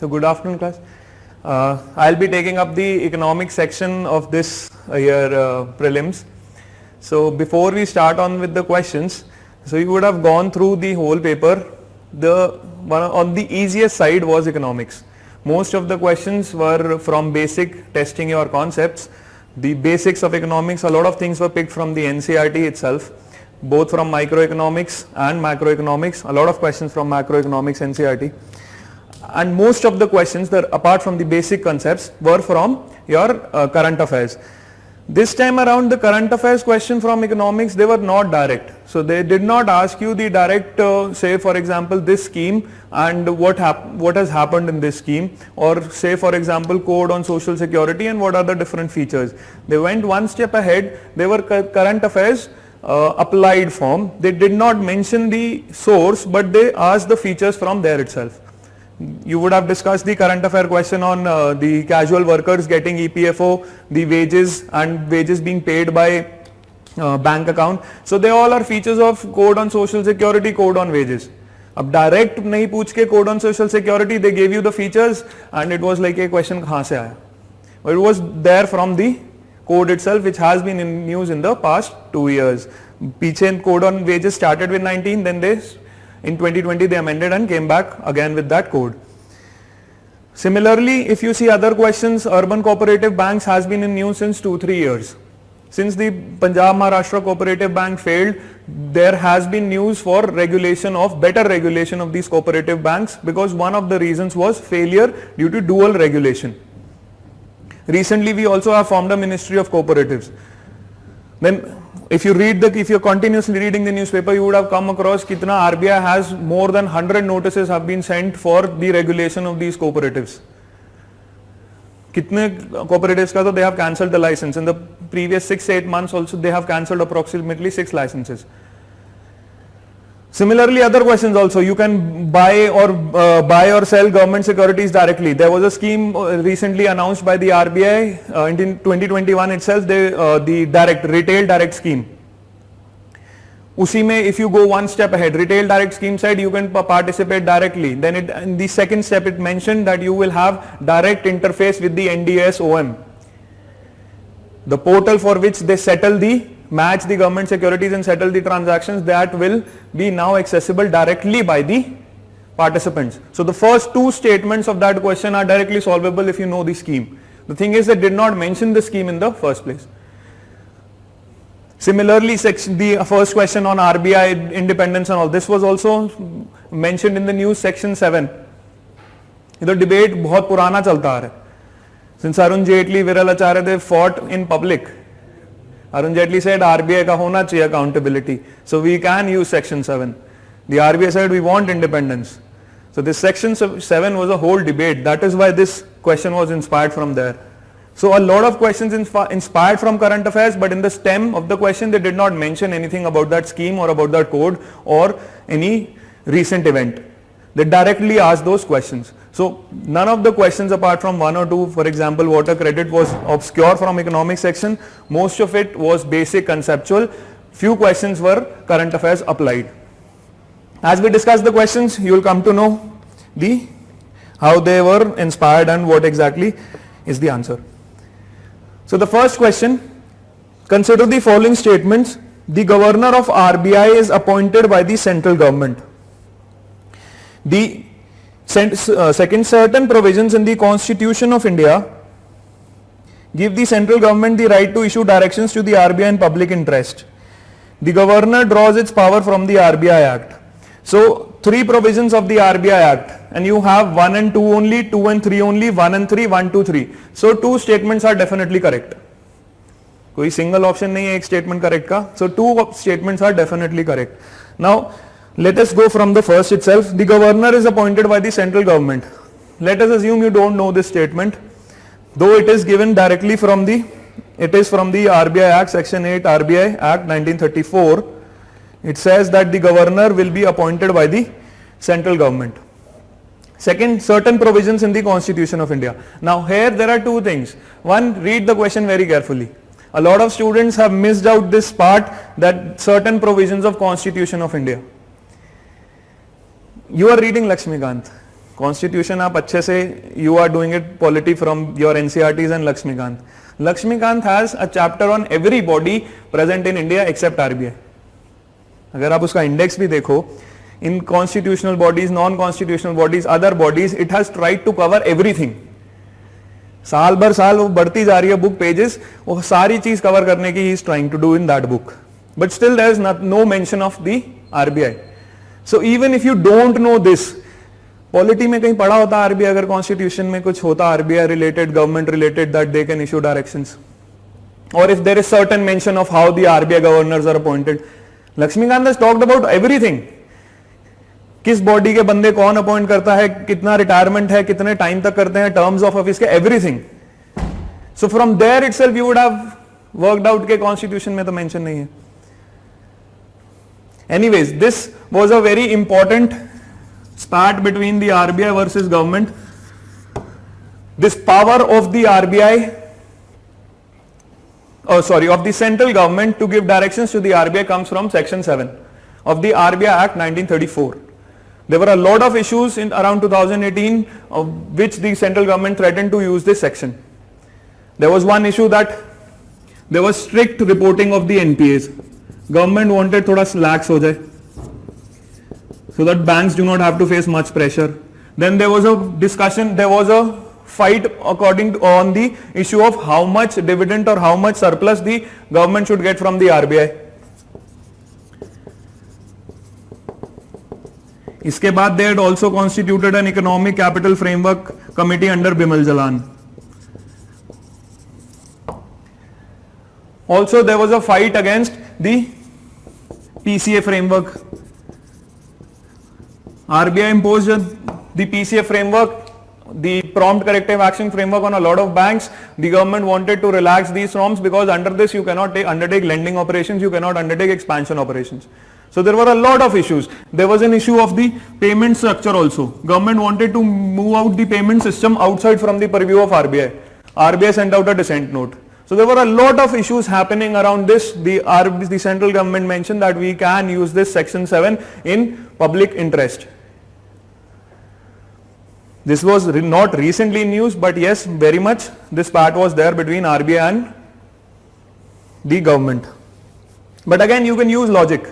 So good afternoon class. I'll be taking up the economics section of this year prelims. So before we start on with the questions, so you would have gone through the whole paper. The one on the easiest side was economics. Most of the questions were from basic, testing your concepts. The basics of economics, a lot of things were picked from the NCERT itself, both from microeconomics and macroeconomics. A lot of questions from macroeconomics NCERT. And most of the questions that apart from the basic concepts were from your current affairs. This time around the current affairs question from economics, they were not direct. So they did not ask you the direct say for example this scheme and what has happened in this scheme, or say for example code on social security and what are the different features. They went one step ahead. They were current affairs applied form. They did not mention the source, but they asked the features from there itself. You would have discussed the current affair question on the casual workers getting EPFO, the wages and wages being paid by bank account. So they all are features of code on social security, code on wages. Ab direct nahi पूछ के code on social security, they gave you the features and it was like a question कहाँ से आया? But it was there from the code itself, which has been in news in the past 2 years. पीछे code on wages started with 19, then they in 2020 they amended and came back again with that code. Similarly, if you see other questions, urban cooperative banks has been in news since 2-3 years. Since the Punjab Maharashtra Cooperative Bank failed, there has been news for better regulation of these cooperative banks, because one of the reasons was failure due to dual regulation. Recently we also have formed a Ministry of Cooperatives. Then if you're continuously reading the newspaper, you would have come across kitna RBI has more than 100 notices have been sent for the regulation of these cooperatives. Kitne cooperatives ka to they have cancelled the license. In the previous 6-8 months also they have cancelled approximately 6 licenses. Similarly, other questions also, you can buy or sell government securities directly. There was a scheme recently announced by the RBI in 2021 itself, the retail direct scheme. Usi mein, if you go one step ahead, retail direct scheme side, you can participate directly. Then in the second step it mentioned that you will have direct interface with the NDS OM. The portal for which they match the government securities and settle the transactions, that will be now accessible directly by the participants. So the first 2 statements of that question are directly solvable if you know the scheme. The thing is, they did not mention the scheme in the first place. Similarly, the first question on RBI independence and all, this was also mentioned in the news, section 7. The debate बहुत पुराना चलता आ रहा है. Since Arun Jaitley, Viral Acharya, they fought in public. Arun Jaitley said RBI ka hona chahiye accountability. So we can use section 7. The RBI said we want independence. So this section 7 was a whole debate. That is why this question was inspired from there. So a lot of questions inspired from current affairs, but in the stem of the question they did not mention anything about that scheme or about that code or any recent event. They directly asked those questions. So none of the questions apart from 1 or 2, for example water credit, was obscure from economics section. Most of it was basic conceptual. Few questions were current affairs applied. As we discuss the questions, you will come to know how they were inspired and what exactly is the answer. So the first question, consider the following statements. The governor of RBI is appointed by the central government. Second, certain provisions in the Constitution of India give the central government the right to issue directions to the RBI in public interest. The governor draws its power from the RBI Act. So 3 provisions of the RBI Act, and you have 1 and 2 only, 2 and 3 only, 1 and 3, 1, 2, 3. So 2 statements are definitely correct. कोई single option नहीं है एक statement correct का. So 2 statements are definitely correct. Now let us go from the first itself. The governor is appointed by the central government. Let us assume you don't know this statement, though it is given directly from the RBI Act, section 8 RBI Act 1934. It says that the governor will be appointed by the central government. Second, certain provisions in the Constitution of India. Now here there are 2 things. One, read the question very carefully. A lot of students have missed out this part, that certain provisions of Constitution of India. You are reading Lakshmikant. Constitution आप अच्छे से, you are doing it polity from your NCERTs and Lakshmikant. Lakshmikant has a chapter on every body present in India except RBI. अगर आप उसका index भी देखो, in constitutional bodies, non constitutional bodies, other bodies, it has tried to cover everything. साल भर साल वो बढ़ती जा रही है बुक पेजेस, वो सारी चीज कवर करने की ही is trying to do in that book. But still there is no mention of the RBI. So even if you don't know this, polity में कहीं पढ़ा होता आरबीआई, अगर कॉन्स्टिट्यूशन में कुछ होता RBI related, government related, that they can issue directions, और if there is certain mention of how the RBI governors are appointed. Lakshmikant has talked about everything. किस बॉडी के बंदे कौन अपॉइंट करता है, कितना रिटायरमेंट है, कितने टाइम तक करते हैं, टर्म्स ऑफ ऑफिस के, everything. So from there itself you would have worked out के कॉन्स्टिट्यूशन में तो मेंशन नहीं है. Anyways, this was a very important spat between the RBI versus government. This power of the RBI, of the central government to give directions to the RBI comes from section 7 of the RBI Act 1934. There were a lot of issues in around 2018 of which the central government threatened to use this section. There was one issue that there was strict reporting of the NPAs. Government wanted thoda lax ho jaye, so that banks do not have to face much pressure. Then there was a discussion, there was a fight on the issue of how much dividend or how much surplus the government should get from the RBI. इसके बाद they had also constituted an economic capital framework committee under Bimal Jalan. Also there was a fight against the PCA framework. RBI imposed the PCA framework, the prompt corrective action framework, on a lot of banks. The government wanted to relax these norms because under this you cannot undertake lending operations, you cannot undertake expansion operations. So there were a lot of issues. There was an issue of the payment structure also. Government wanted to move out the payment system outside from the purview of RBI. RBI sent out a dissent note. So there were a lot of issues happening around this. The central government mentioned that we can use this section 7 in public interest. This was not recently in news, but yes, very much this spat was there between RBI and the government. But again, you can use logic.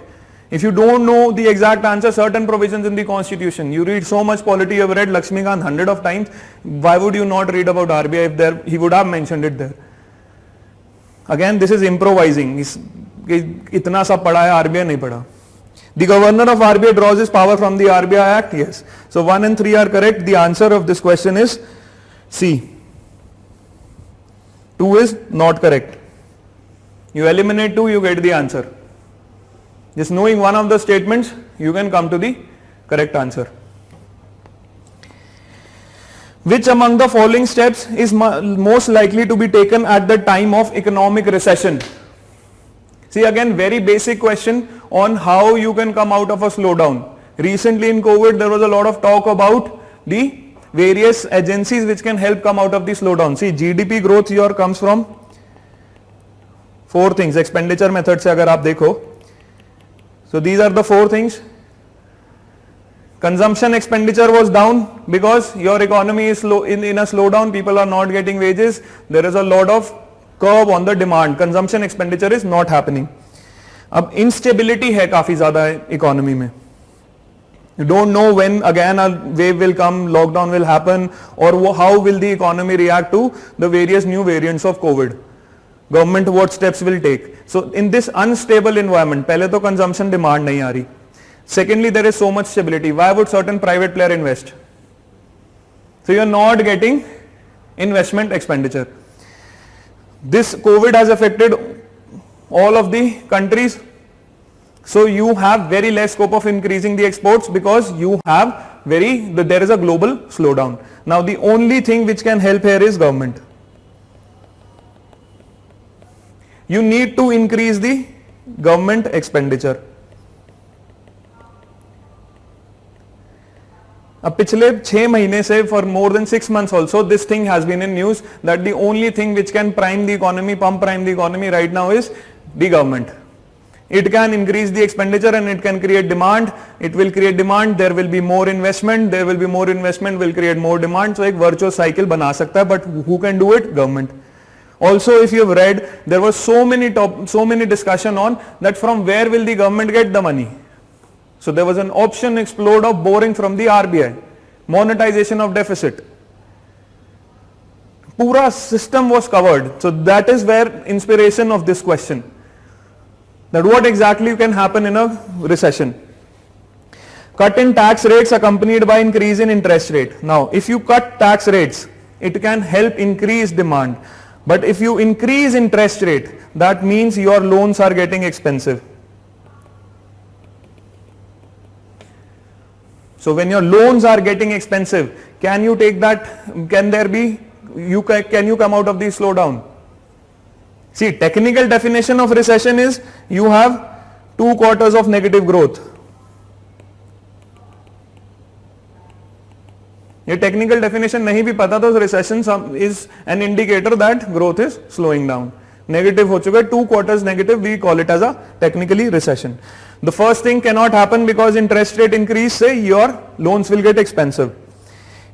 If you don't know the exact answer, certain provisions in the constitution, you read so much polity, you have read Lakshmikant hundred of times, why would you not read about RBI if there, he would have mentioned it there. Again, this is improvising. इतना सब पढ़ा है, RBI नहीं पढ़ा. The governor of RBI draws his power from the RBI Act. Yes. So 1 and 3 are correct. The answer of this question is C. 2 is not correct. You eliminate 2, you get the answer. Just knowing one of the statements, you can come to the correct answer. Which among the following steps is most likely to be taken at the time of economic recession? See, again, very basic question on how you can come out of a slowdown. Recently in COVID, there was a lot of talk about the various agencies which can help come out of the slowdown. See, GDP growth here comes from 4 things. Expenditure method से अगर आप देखो, so these are the 4 things. Consumption expenditure was down because your economy is slow, in a slowdown, people are not getting wages. There is a lot of curve on the demand. Consumption expenditure is not happening. अब instability है काफी ज़्यादा economy में. You don't know when again a wave will come, lockdown will happen, or how will the economy react to the various new variants of COVID. Government what steps will take. So in this unstable environment, पहले तो consumption demand नहीं आ रही. Secondly, there is so much stability. Why would certain private player invest? So you are not getting investment expenditure. This COVID has affected all of the countries. So you have very less scope of increasing the exports because you have there is a global slowdown. Now the only thing which can help here is government. You need to increase the government expenditure. अब पिछले 6 महीने से for more than 6 months also this thing has been in news that the only thing which can prime the economy, pump prime the economy right now is the government. It can increase the expenditure and it can create demand. It will create demand, there will be more investment, there will be more investment, will create more demand. So एक virtuous cycle बना सकता है, but who can do it? Government. Also, if you have read, there was so many discussion on that from where will the government get the money. So there was an option explored of borrowing from the RBI, monetization of deficit. Pura system was covered. So that is where inspiration of this question. That what exactly can happen in a recession. Cut in tax rates accompanied by increase in interest rate. Now, if you cut tax rates, it can help increase demand. But if you increase interest rate, that means your loans are getting expensive. So when your loans are getting expensive, can you take that, can you come out of the slowdown? See, technical definition of recession is you have 2 quarters of negative growth. ये technical definition नहीं भी पता तो recession is an indicator that growth is slowing down. Negative हो चुका है, 2 quarters negative, we call it as a technically recession. The first thing cannot happen because interest rate increase, say your loans will get expensive.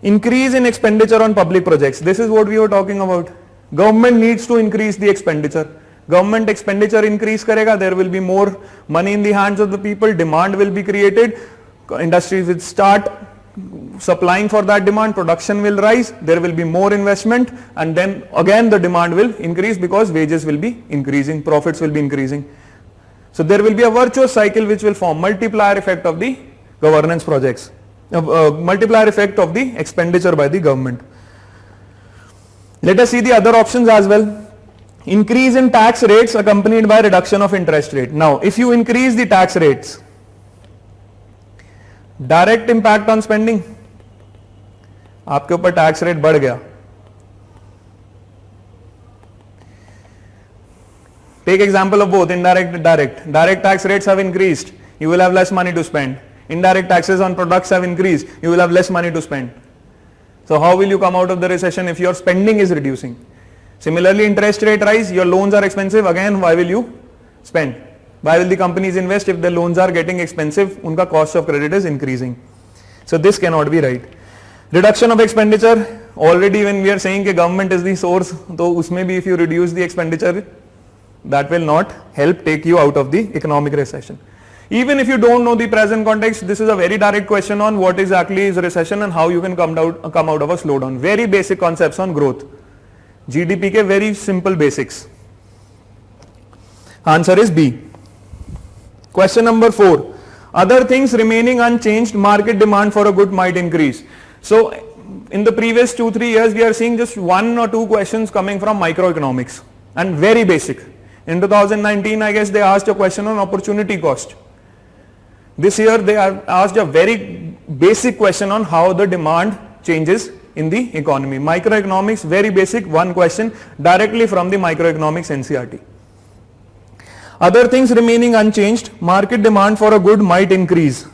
Increase in expenditure on public projects. This is what we were talking about. Government needs to increase the expenditure. Government expenditure increase karega, there will be more money in the hands of the people, demand will be created, industries will start supplying for that demand, production will rise, there will be more investment, and then again the demand will increase because wages will be increasing, profits will be increasing. So there will be a virtuous cycle which will form multiplier effect of the governance projects, multiplier effect of the expenditure by the government. Let us see the other options as well. Increase in tax rates accompanied by reduction of interest rate. Now, if you increase the tax rates, direct impact on spending, आपके ऊपर tax rate बढ़ गया. Take example of both, indirect and direct. Direct tax rates have increased, you will have less money to spend. Indirect taxes on products have increased, you will have less money to spend. So how will you come out of the recession if your spending is reducing? Similarly, interest rate rise, your loans are expensive, again why will you spend? Why will the companies invest if the loans are getting expensive? Unka cost of credit is increasing. So this cannot be right. Reduction of expenditure, already when we are saying that government is the source, so usme bhi if you reduce the expenditure, that will not help take you out of the economic recession. Even if you don't know the present context, this is a very direct question on what exactly is recession and how you can come out of a slowdown. Very basic concepts on growth. GDP ke very simple basics. Answer is B. Question number 4. Other things remaining unchanged, market demand for a good might increase. So in the previous 2-3 years, we are seeing just 1 or 2 questions coming from microeconomics and very basic. In 2019, I guess they asked a question on opportunity cost. This year they have asked a very basic question on how the demand changes in the economy. Microeconomics, very basic, 1 question directly from the microeconomics NCERT. Other things remaining unchanged, market demand for a good might increase.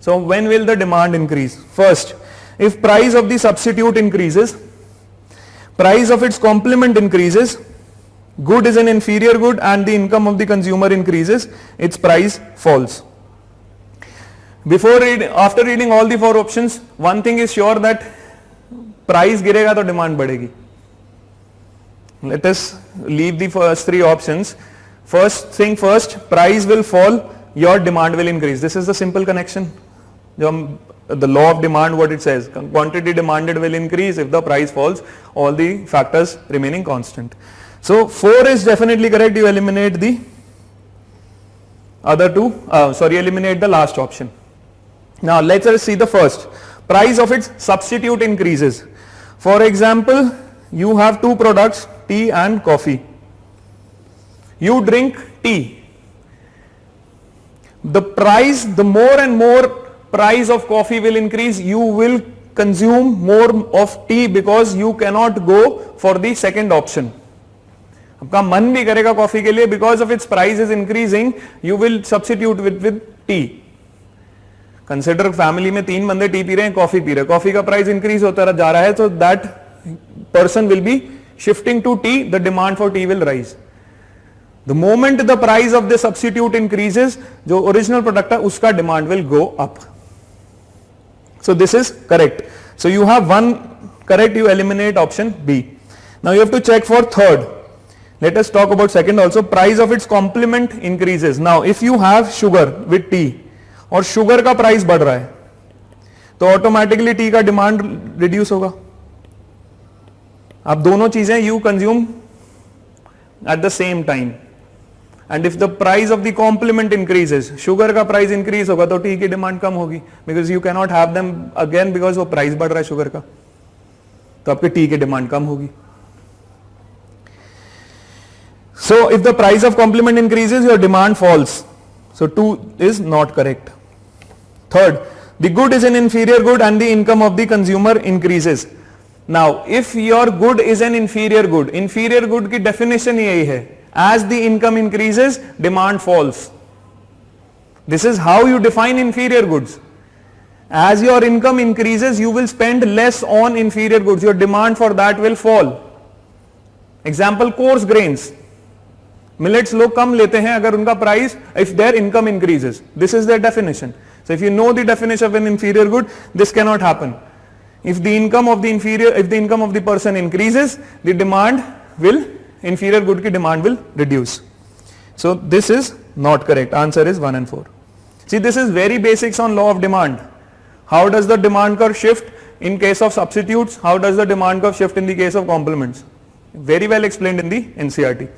So when will the demand increase? First, if price of the substitute increases, price of its complement increases, good is an inferior good and the income of the consumer increases, its price falls. After reading all the 4 options, one thing is sure that price गिरेगा तो demand बढ़ेगी. Let us leave the first 3 options. First thing first, price will fall, your demand will increase. This is the simple connection. The law of demand, what it says, quantity demanded will increase if the price falls, all the factors remaining constant. So 4 is definitely correct. You eliminate the other 2, eliminate the last option. Now let us see the first. Price of its substitute increases. For example, you have 2 products, tea and coffee. You drink tea. The price, the more and more price of coffee will increase, you will consume more of tea because you cannot go for the second option. आपका मन भी करेगा coffee के लिए, because of its price is increasing, you will substitute with tea. Consider family में 3 बंदे T P रहे हैं, कॉफी पी रहे हैं, कॉफी का प्राइस इंक्रीज होता जा रहा है, so that person will be shifting to tea, the demand for tea will rise. The moment the price of the substitute increases, जो original product है उसका demand will go up. So this is correct. So you have one correct, you eliminate option B. Now you have to check for third. Let us talk about second also. Price of its complement increases. Now if you have sugar with tea और sugar का price बढ़ रहा है तो automatically tea का demand reduce होगा. अब दोनों चीजें you consume at the same time. And if the price of the complement increases, sugar का price increase होगा तो टी की डिमांड कम होगी, because you cannot have them again because वो price बढ़ रहा है sugar का, तो आपके टी की डिमांड कम होगी. So if the price of complement increases, your demand falls. So 2 is not correct. Third, the good is an inferior good and the income of the consumer increases. Now if your good is an inferior good की definition यही है, as the income increases, demand falls. This is how you define inferior goods. As your income increases, you will spend less on inferior goods. Your demand for that will fall. Example, coarse grains. Millets लोग कम लेते हैं अगर उनका price, if their income increases. This is their definition. So if you know the definition of an inferior good, this cannot happen. If the income of the person increases, the demand will inferior good की demand will reduce. So this is not correct. Answer is 1 and 4. See, this is very basics on law of demand. How does the demand curve shift in case of substitutes? How does the demand curve shift in the case of complements? Very well explained in the NCERT.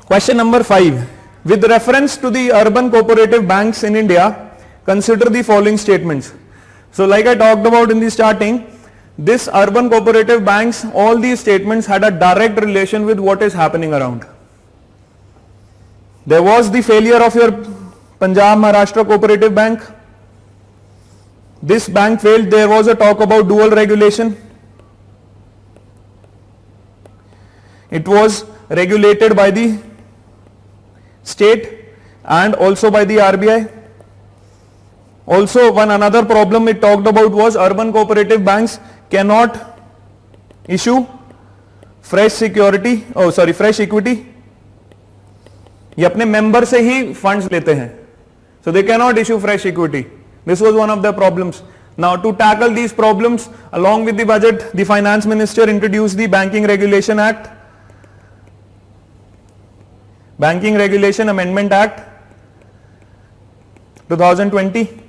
Question number 5. With reference to the urban cooperative banks in India, consider the following statements. So like I talked about in the starting, this urban cooperative banks, all these statements had a direct relation with what is happening around. There was the failure of your Punjab Maharashtra Cooperative Bank. This bank failed. There was a talk about dual regulation. It was regulated by the state and also by the RBI. Also, another problem it talked about was urban cooperative banks cannot issue fresh equity. ये अपने member से ही funds लेते हैं. So they cannot issue fresh equity. This was one of the problems. Now to tackle these problems, along with the budget, the finance minister introduced the Banking Regulation Act, Banking Regulation Amendment Act 2020.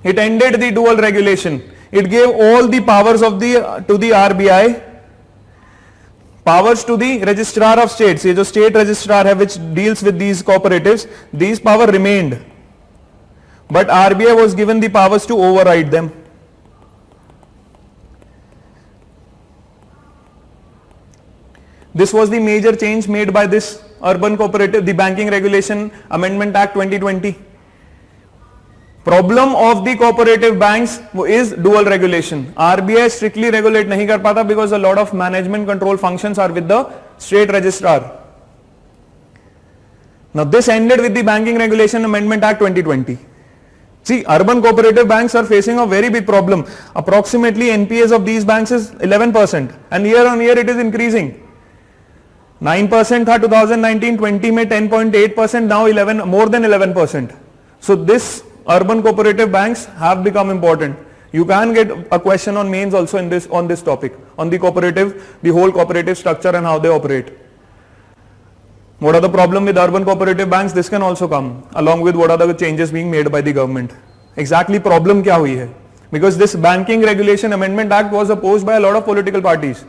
It ended the dual regulation. It gave all the powers to the RBI, powers to the registrar of states. ये जो state registrar है which deals with these cooperatives, these power remained, but RBI was given the powers to override them. This was the major change made by this urban cooperative, the Banking Regulation Amendment Act 2020. Problem of the cooperative banks is dual regulation. RBI strictly regulate नहीं कर पाता because a lot of management control functions are with the state registrar. Now this ended with the Banking Regulation Amendment Act 2020. See, urban cooperative banks are facing a very big problem. Approximately NPAs of these banks is 11% and year on year it is increasing. 9% था 2019, 20 में 10.8%, now 11, more than 11%. So this urban cooperative banks have become important. You can get a question on mains also on this topic, on the cooperative, the whole cooperative structure and how they operate. What are the problem with urban cooperative banks? This can also come along with what are the changes being made by the government. Exactly problem क्या हुई है? Because this Banking Regulation Amendment Act was opposed by a lot of political parties.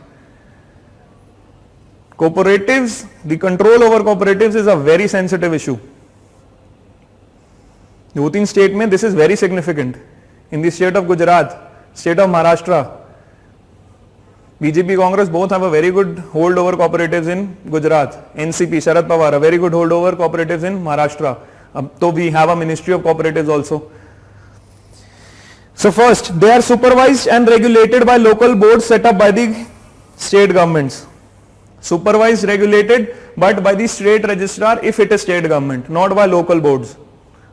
Cooperatives, the control over cooperatives is a very sensitive issue. दो-तीन state में this is very significant. In the state of Gujarat, state of Maharashtra, BJP Congress both have a very good hold over cooperatives in Gujarat. NCP, Sharad Pawar, a very good hold over cooperatives in Maharashtra. So we have a ministry of cooperatives also. So first, they are supervised and regulated by local boards set up by the state governments. Supervised, regulated, but by the state registrar if it is state government, not by local boards.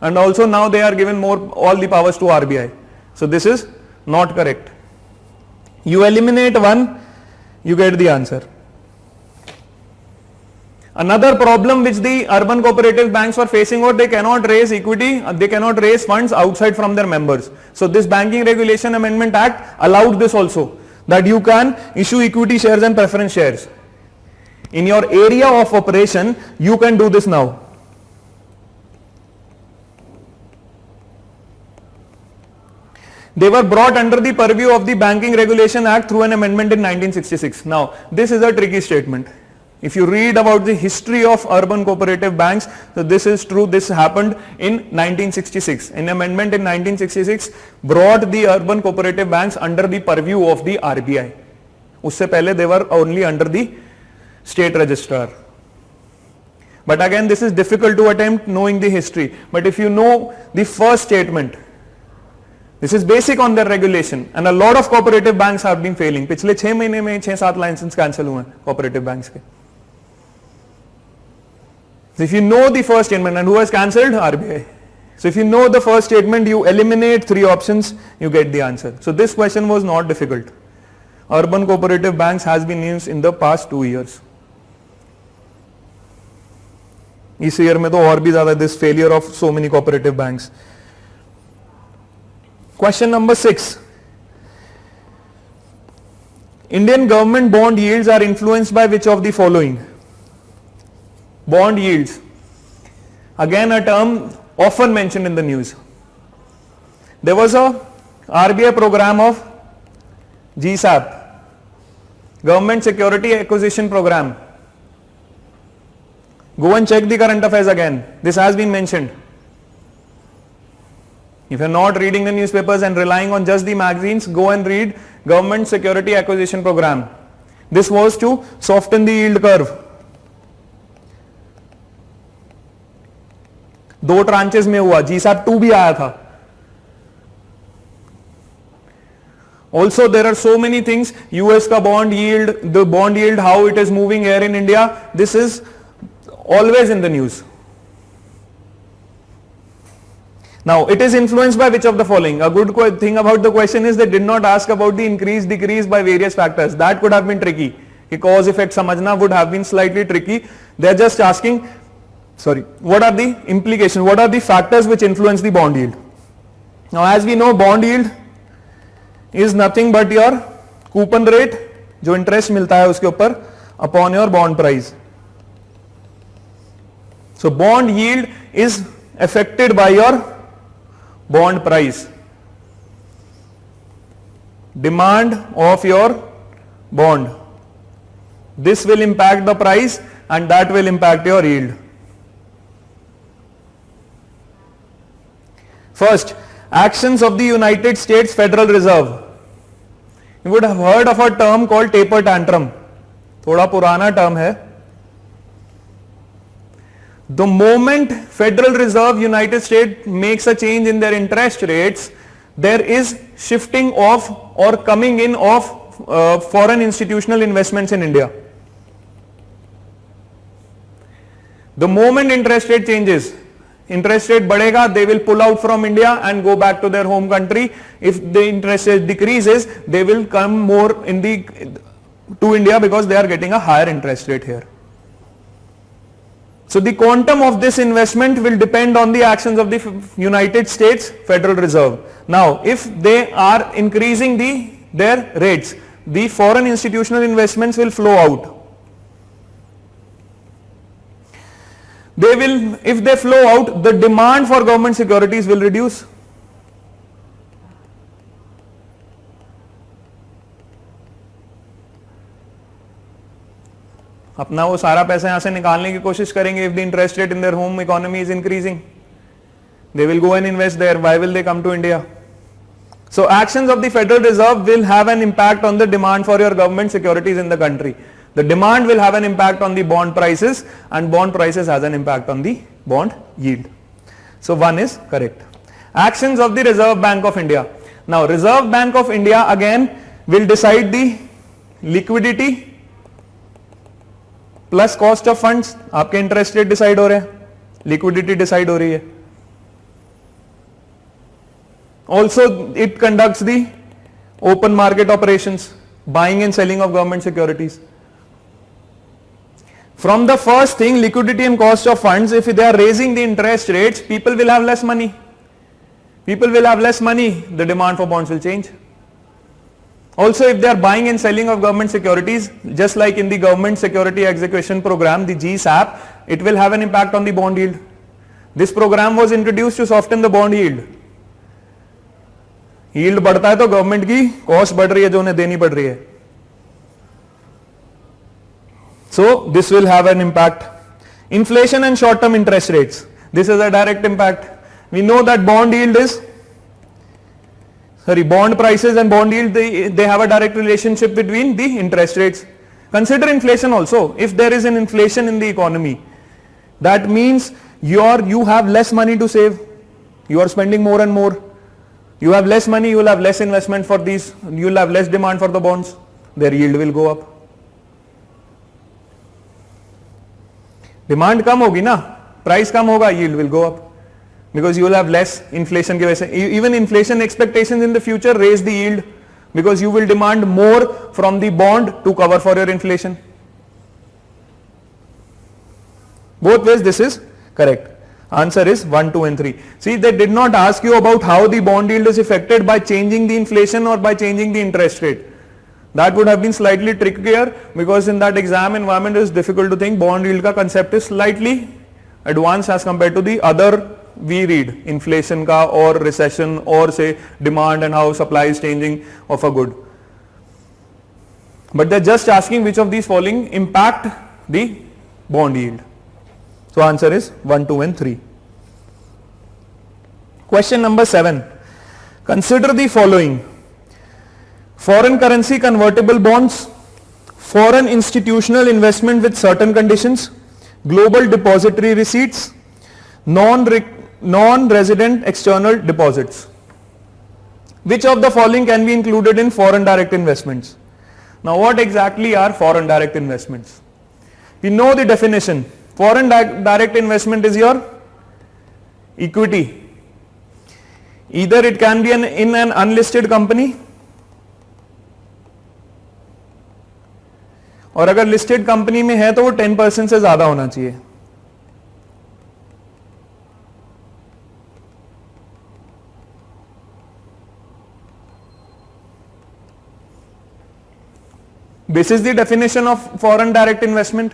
And also now they are given all the powers to RBI. So this is not correct. You eliminate one You get the answer. Another problem which the urban cooperative banks were facing was they cannot raise equity, they cannot raise funds outside from their members. So this Banking Regulation Amendment Act allowed this also, that you can issue equity shares and preference shares. In your area of operation, you can do this now. They were brought under the purview of the Banking Regulation Act through an amendment in 1966. Now, this is a tricky statement. If you read about the history of urban cooperative banks, so this is true, this happened in 1966. An amendment in 1966 brought the urban cooperative banks under the purview of the RBI. Usse pehle they were only under the state registrar. But again, this is difficult to attempt knowing the history. But if you know the first statement, this is basic on their regulation, and a lot of cooperative banks have been failing. पिछले 6 महीने में 6-7 licence cancel हुए हैं cooperative banks के. So if you know the first statement, and who has cancelled? RBI. So if you know the first statement, you eliminate 3 options, you get the answer. So this question was not difficult. Urban cooperative banks has been used in the past 2 years. इस year में तो और भी ज्यादा this failure of so many cooperative banks. Question number 6. Indian government bond yields are influenced by which of the following? Bond yields. Again a term often mentioned in the news. There was a RBI program of GSAP, Government Security Acquisition Program. Go and check the current affairs again. This has been mentioned. If you are not reading the newspapers and relying on just the magazines, go and read Government Security Acquisition Program. This was to soften the yield curve. 2 tranches में हुआ, GSAP 2 भी आया था. Also there are so many things, US का bond yield, the bond yield, how it is moving here in India, this is always in the news. Now it is influenced by which of the following? A good thing about the question is they did not ask about the increase decrease by various factors. That could have been tricky. The cause effect samajhna would have been slightly tricky. They are just asking, what are the implications? What are the factors which influence the bond yield? Now as we know, bond yield is nothing but your coupon rate, जो interest मिलता है उसके ऊपर, upon your bond price. So bond yield is affected by your bond price. Demand of your bond. This will impact the price and that will impact your yield. First, actions of the United States Federal Reserve. You would have heard of a term called taper tantrum. थोड़ा पुराना term है. The moment Federal Reserve United States makes a change in their interest rates, there is shifting of or coming in of foreign institutional investments in India. The moment interest rate changes, interest rate बढ़ेगा, they will pull out from India and go back to their home country. If the interest rate decreases, they will come more to India because they are getting a higher interest rate here. So the quantum of this investment will depend on the actions of the United States Federal Reserve. Now, if they are increasing their rates, the foreign institutional investments will flow out. If they flow out, the demand for government securities will reduce. अपना वो सारा पैसा यहाँ से निकालने की कोशिश करेंगे. If the interest rate in their home economy is increasing, they will go and invest there. Why will they come to India? So actions of the Federal Reserve will have an impact on the demand for your government securities in the country. The demand will have an impact on the bond prices and bond prices has an impact on the bond yield. So 1 is correct. Actions of the Reserve Bank of India. Now Reserve Bank of India again will decide the liquidity plus cost of funds. आपके interest rate decide हो रहे हैं, liquidity decide हो रही है. Also it conducts the open market operations. Buying and selling of government securities. From the first thing, liquidity and cost of funds, if they are raising the interest rates, people will have less money. People will have less money, the demand for bonds will change. Also, if they are buying and selling of government securities, just like in the government security execution program, the GSAP, it will have an impact on the bond yield. This program was introduced to soften the bond yield. Yield बढ़ता है तो government की cost बढ़ रही है जो उन्हें देनी पड़ रही है. So this will have an impact. Inflation and short-term interest rates. This is a direct impact. We know that bond prices and bond yield, they have a direct relationship between the interest rates. Consider inflation also. If there is an inflation in the economy, that means you have less money to save. You are spending more and more. You have less money, you will have less investment for these, you will have less demand for the bonds. Their yield will go up. Demand कम होगी ना, price कम होगा, yield will go up. Because you will have less inflation की वजह से. Even inflation expectations in the future raise the yield because you will demand more from the bond to cover for your inflation. Both ways this is correct. Answer is 1, 2 and 3. See, they did not ask you about how the bond yield is affected by changing the inflation or by changing the interest rate. That would have been slightly trickier because in that exam environment it is difficult to think. Bond yield ka concept is slightly advanced as compared to the other we read, inflation ka or recession or say demand and how supply is changing of a good. But they are just asking which of these following impact the bond yield. So answer is 1, 2 and 3. Question number 7. Consider the following. Foreign currency convertible bonds, foreign institutional investment with certain conditions, global depository receipts, non-resident external deposits. Which of the following can be included in foreign direct investments? Now what exactly are foreign direct investments? We know the definition. Foreign direct investment is your equity. Either it can be in an unlisted company, और अगर listed company में है तो वो 10% से ज्यादा होना चाहिए. This is the definition of foreign direct investment.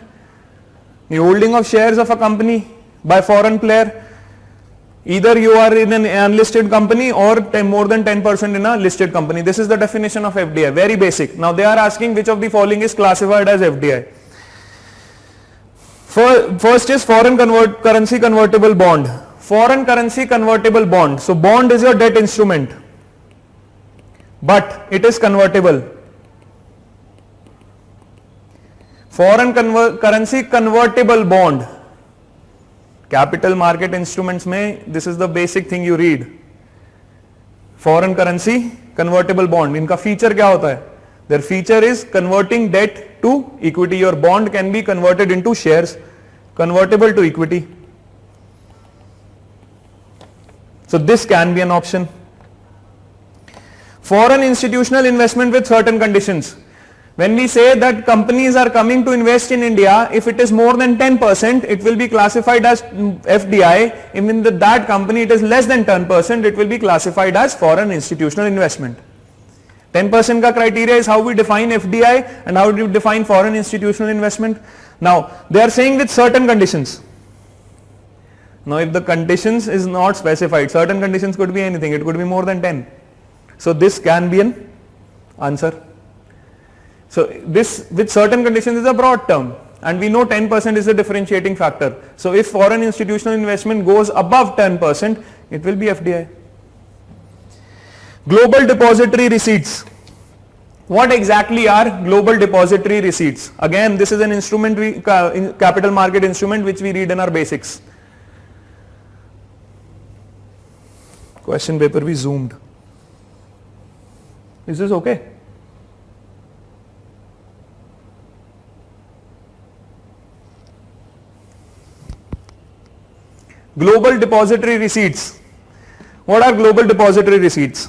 The holding of shares of a company by foreign player. Either you are in an unlisted company or more than 10% in a listed company. This is the definition of FDI. Very basic. Now they are asking which of the following is classified as FDI. First is foreign currency convertible bond. Foreign currency convertible bond. So bond is your debt instrument, but it is convertible. Foreign currency convertible bond. Capital market instruments में this is the basic thing you read. Foreign currency convertible bond. इनका feature क्या होता है? Their feature is converting debt to equity. Your bond can be converted into shares, convertible to equity. So this can be an option. Foreign institutional investment with certain conditions. When we say that companies are coming to invest in India, if it is more than 10%, it will be classified as FDI. Even that company it is less than 10%, it will be classified as foreign institutional investment. 10% ka criteria is how we define FDI and how we define foreign institutional investment. Now, they are saying with certain conditions. Now, if the conditions is not specified, certain conditions could be anything, it could be more than 10. So, this can be an answer. So this with certain conditions is a broad term and we know 10% is the differentiating factor. So if foreign institutional investment goes above 10%, it will be FDI. Global depository receipts. What exactly are global depository receipts? Again, this is an instrument, capital market instrument which we read in our basics. Question paper we zoomed. Is this okay? Global depository receipts. What are global depository receipts?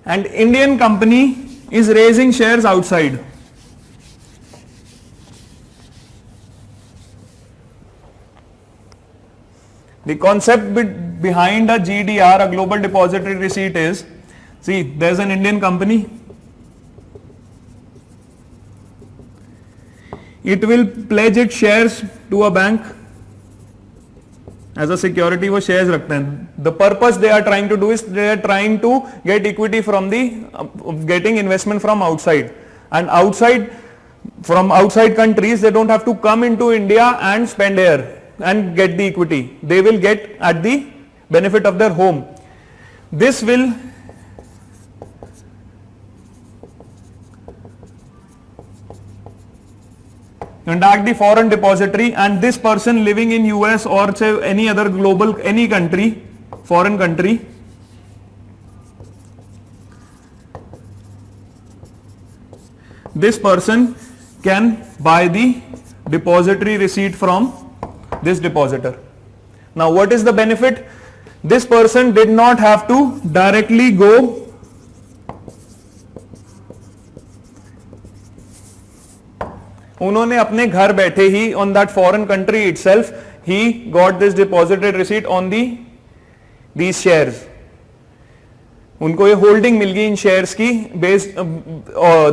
and Indian company is raising shares outside. The concept behind a GDR, a global depository receipt, is, see, there's an Indian company. It will pledge its shares to a bank as a security. वो shares रखते हैं. The purpose they are trying to do is they are trying to get equity from the getting investment from outside, and from outside countries they don't have to come into India and spend here and get the equity. They will get at the benefit of their home. This will contact the foreign depository, and this person living in US or say any other global, any country, foreign country, this person can buy the depository receipt from this depositor. Now what is the benefit? This person did not have to directly go उन्होंने अपने घर बैठे ही on that foreign country itself he got this depository receipt on these shares. उनको ये holding मिल गई इन shares की based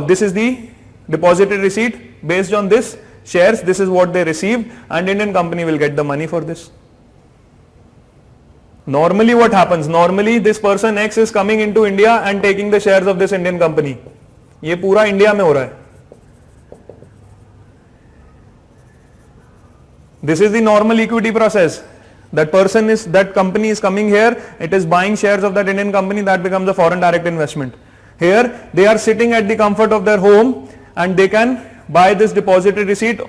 this is the depository receipt based on this shares, this is what they received, and Indian company will get the money for this. Normally what happens? Normally this person X is coming into India and taking the shares of this Indian company. ये पूरा India में हो रहा है. This is the normal equity process. That company is coming here, it is buying shares of that Indian company, that becomes a foreign direct investment. Here they are sitting at the comfort of their home and they can buy this depository receipt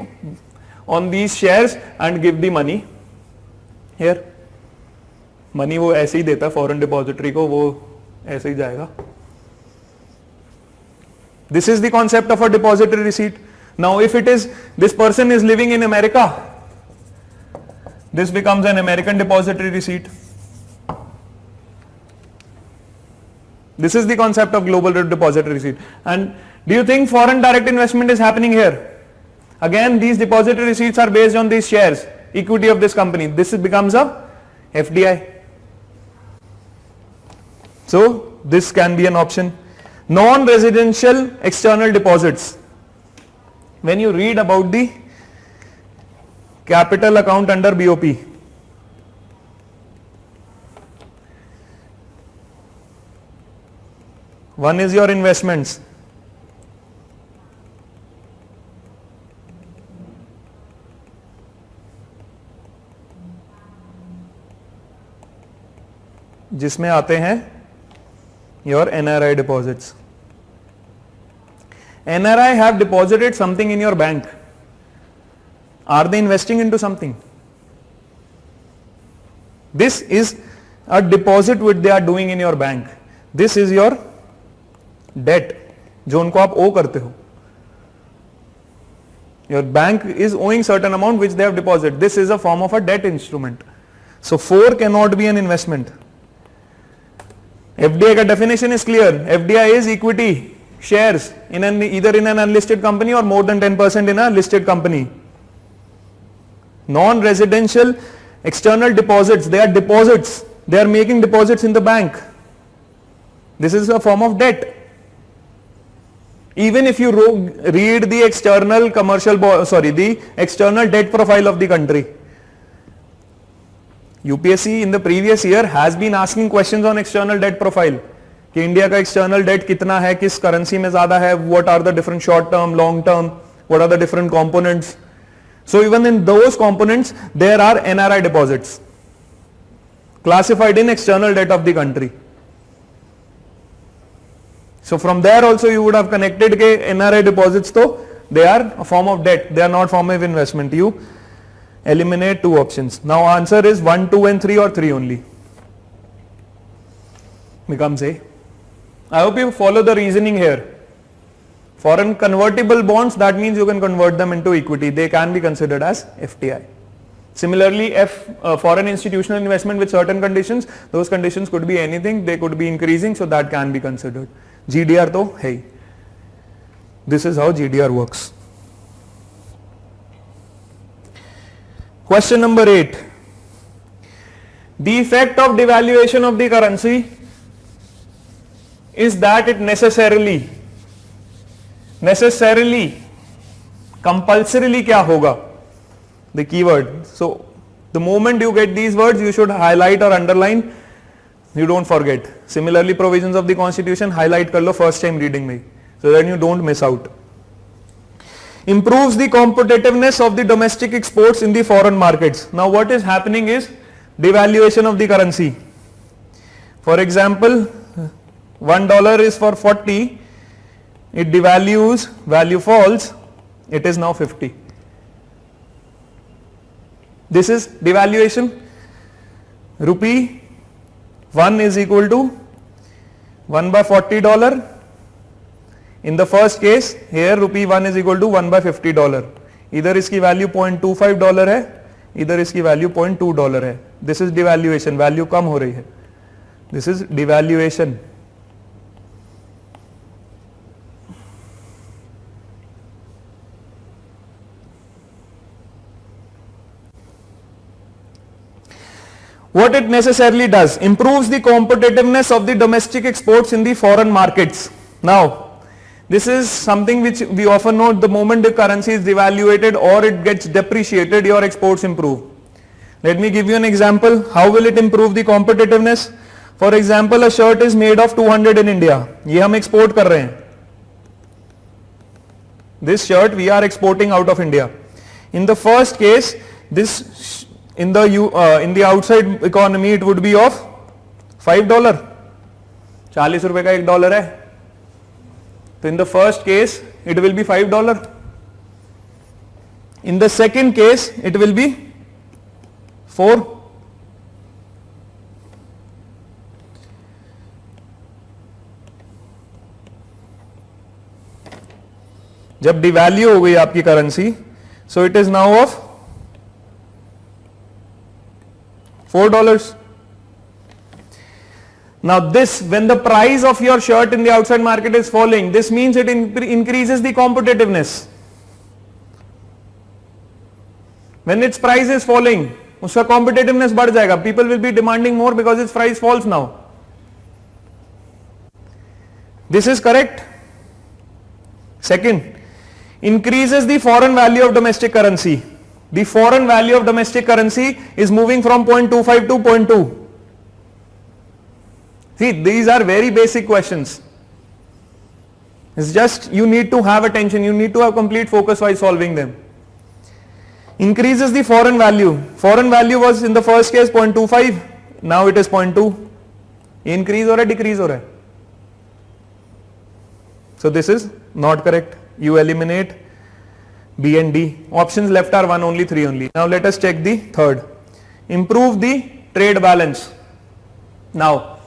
on these shares and give the money here. Money वो ऐसे ही देता है foreign depository को, वो ऐसे ही जाएगा. This is the concept of a depository receipt. Now if it is, this person is living in America, this becomes an American depository receipt. This is the concept of global depository receipt. And do you think foreign direct investment is happening here? Again, these depository receipts are based on these shares, equity of this company. This becomes a FDI. So this can be an option. Non-residential external deposits. When you read about the capital account under BOP, one is your investments. जिसमें आते हैं your NRI deposits. NRI have deposited something in your bank. Are they investing into something? This is a deposit which they are doing in your bank. This is your debt जो उनको आप owe करते हो. Your bank is owing certain amount which they have deposited. This is a form of a debt instrument. So 4 cannot be an investment. FDI का definition is clear. FDI is equity shares in either in an unlisted company or more than 10% in a listed company. Non-residential external deposits, they are deposits. They are making deposits in the bank. This is a form of debt. Even if you read the external the external debt profile of the country, UPSC in the previous year has been asking questions on external debt profile. कि India का external debt कितना है, किस currency में ज़्यादा है, what are the different short term, long term, what are the different components. So even in those components, there are NRI deposits classified in external debt of the country. So from there also you would have connected के NRI deposits, तो they are a form of debt, they are not form of investment. You eliminate 2 options. Now answer is 1, 2 and 3 or 3 only. Becomes A. I hope you follow the reasoning here. Foreign convertible bonds, that means you can convert them into equity. They can be considered as FDI. Similarly, if foreign institutional investment with certain conditions, those conditions could be anything, they could be increasing, so that can be considered. GDR to hai. This is how GDR works. Question number 8. The effect of devaluation of the currency is that it necessarily, compulsorily क्या होगा? The keyword. So the moment you get these words, you should highlight or underline. You don't forget. Similarly, provisions of the constitution, highlight कर लो first time reading में, so that you don't miss out. Improves the competitiveness of the domestic exports in the foreign markets. Now what is happening is devaluation of the currency. For example, $1 is for 40, it devalues, value falls, it is now 50. This is devaluation. Rupee 1 is equal to 1 by $40. In the first case, here rupee 1 is equal to 1 by $50. इधर इसकी value $0.25 है, इधर इसकी value $0.2 है. This is devaluation, value कम हो रही है. This is devaluation. What it necessarily does, improves the competitiveness of the domestic exports in the foreign markets. Now, this is something which we often know, the moment the currency is devaluated or it gets depreciated, your exports improve. Let me give you an example. How will it improve the competitiveness? For example, a shirt is made of 200 in India. ये हम export कर रहे हैं. This shirt we are exporting out of India. In the first case, this in the outside economy it would be of $5. 40 रुपए का $1 है. So in the first case it will be $5. In the second case it will be 4. जब devalue हो गई आपकी currency, so it is now of $4. Now this, when the price of your shirt in the outside market is falling, this means it increases the competitiveness. When its price is falling, उसका competitiveness बढ़ जाएगा. People will be demanding more because its price falls now. This is correct. Second, increases the foreign value of domestic currency. The foreign value of domestic currency is moving from 0.25 to 0.2. See, these are very basic questions. It's just you need to have attention, you need to have complete focus while solving them. Increases the foreign value. Foreign value was in the first case 0.25, now it is 0.2. Increase or decrease हो रहा है. So this is not correct. You eliminate B and D. Options left are 1 only, 3 only. Now let us check the third. Improve the trade balance. Now,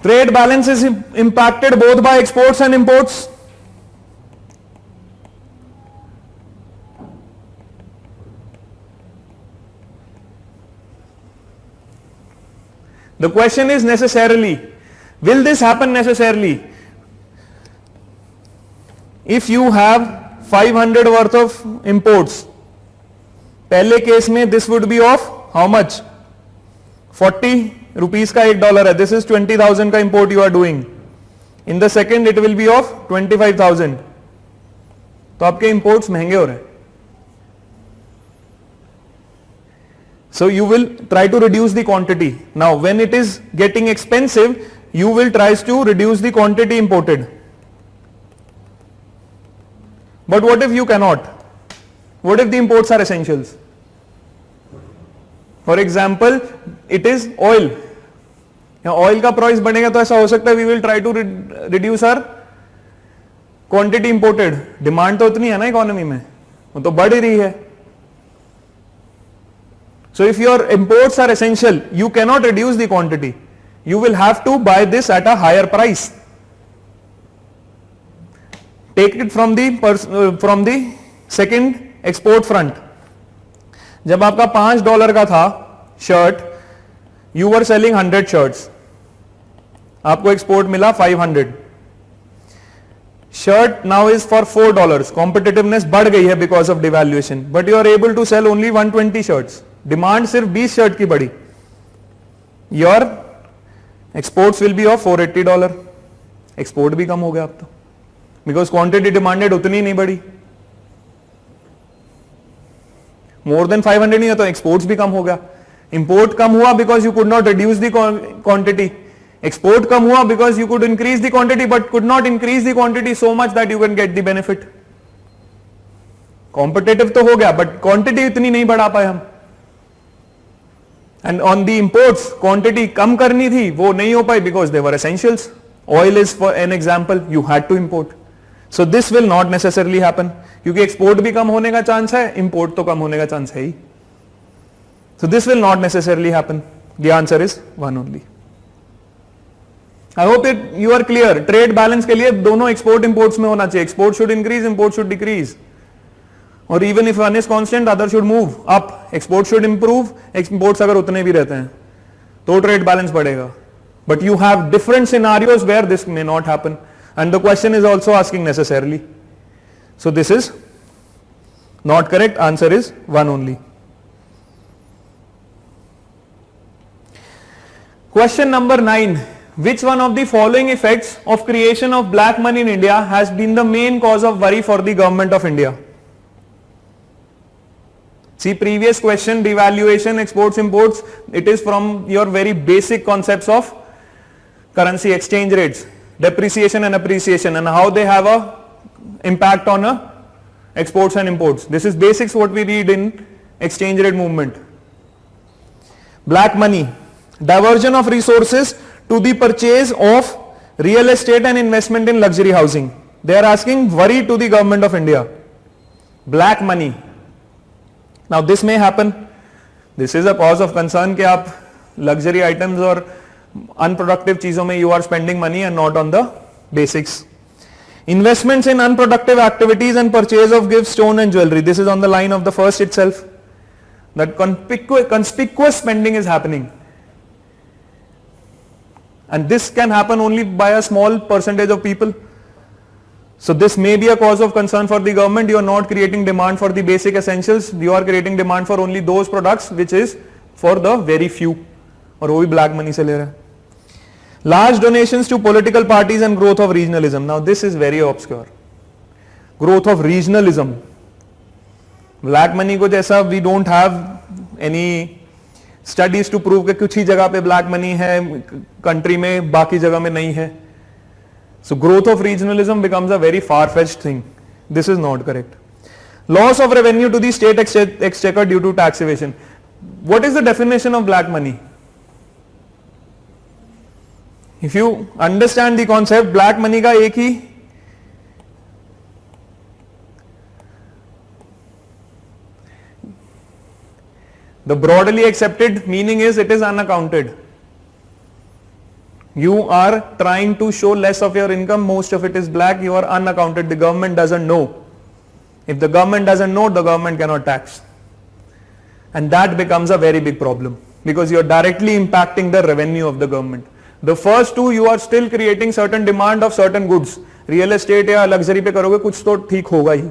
trade balance is impacted both by exports and imports. The question is necessarily. Will this happen necessarily? If you have 500 worth of imports, पहले case में this would be of how much? 40 rupees का $1 है. This is 20,000 का import you are doing. In the second it will be of 25,000. तो आपके imports महंगे हो रहे हैं. So you will try to reduce the quantity. Now when it is getting expensive, you will try to reduce the quantity imported. But what if you cannot? What if the imports are essentials? For example, it is oil. Oil का price बढ़ेगा तो ऐसा हो सकता है we will try to reduce our quantity imported. Demand तो उतनी है ना economy में, वो तो बढ़ ही रही है. So if your imports are essential, you cannot reduce the quantity. You will have to buy this at a higher price. Take it from the second export front. जब आपका $5 का था shirt, you were selling 100 shirts, आपको export मिला 500. Shirt now is for $4. Competitiveness बढ़ गई है because of devaluation, but you are able to sell only 120 shirts. Demand सिर्फ 20 शर्ट की बढ़ी. Your exports will be of $480. Export भी कम हो गया अब तो, बिकॉज क्वांटिटी डिमांडेड उतनी नहीं बढ़ी. मोर देन 500 नहीं है तो एक्सपोर्ट्स भी कम हो गया. इंपोर्ट कम हुआ because you could not reduce the quantity. Export कम हुआ because you could increase the quantity but could not increase the quantity so much that you can get the benefit. Competitive तो हो गया बट क्वांटिटी इतनी नहीं बढ़ा पाए हम. And on the imports quantity कम करनी थी, वो नहीं हो पाई because they were essentials. Oil is for an example, you had to import. So this will not necessarily happen, क्योंकि एक्सपोर्ट भी कम होने का चांस है, इंपोर्ट तो कम होने का चांस है ही. So this will not necessarily happen. The answer is 1 only. I hope it you are clear. Trade balance के लिए दोनों एक्सपोर्ट इंपोर्ट्स में होना चाहिए. Export should increase, import should decrease. और even if one is constant other should move up. Export should improve, exports अगर उतने भी रहते हैं तो ट्रेड बैलेंस बढ़ेगा. But you have different scenarios where this may not happen, and the question is also asking necessarily. So this is not correct. Answer is 1 only. Question number 9. Which one of the following effects of creation of black money in India has been the main cause of worry for the government of India? See previous question, devaluation, exports, imports, it is from your very basic concepts of currency exchange rates, depreciation and appreciation, and how they have a impact on exports and imports. This is basics what we read in exchange rate movement. Black money. Diversion of resources to the purchase of real estate and investment in luxury housing. They are asking worry to the government of India. Black money. Now this may happen. This is a cause of concern कि आप luxury items और unproductive चीजों में you are spending money and not on the basics. Investments in unproductive activities and purchase of gifts, stone and jewelry. This is on the line of the first itself. That conspicuous spending is happening. And this can happen only by a small percentage of people. So this may be a cause of concern for the government. You are not creating demand for the basic essentials. You are creating demand for only those products which is for the very few. और वो भी black money से ले रहे हैं. Large donations to political parties and growth of regionalism. Now this is very obscure. Growth of regionalism. Black money को जैसा we don't have any studies to prove कि कुछ ही जगह पे ब्लैक मनी है कंट्री में, बाकी जगह में नहीं है. So growth of regionalism becomes a very far fetched thing. This is not correct. Loss of revenue to the state exchequer due to tax evasion. What is the definition of black money? If you understand the concept, black money का एक ही the broadly accepted meaning is it is unaccounted. You are trying to show less of your income, most of it is black, you are unaccounted, the government doesn't know. If the government doesn't know, the government cannot tax. And that becomes a very big problem because you are directly impacting the revenue of the government. The first two, you are still creating certain demand of certain goods. Real estate या luxury पे करोगे कुछ तो ठीक होगा ही.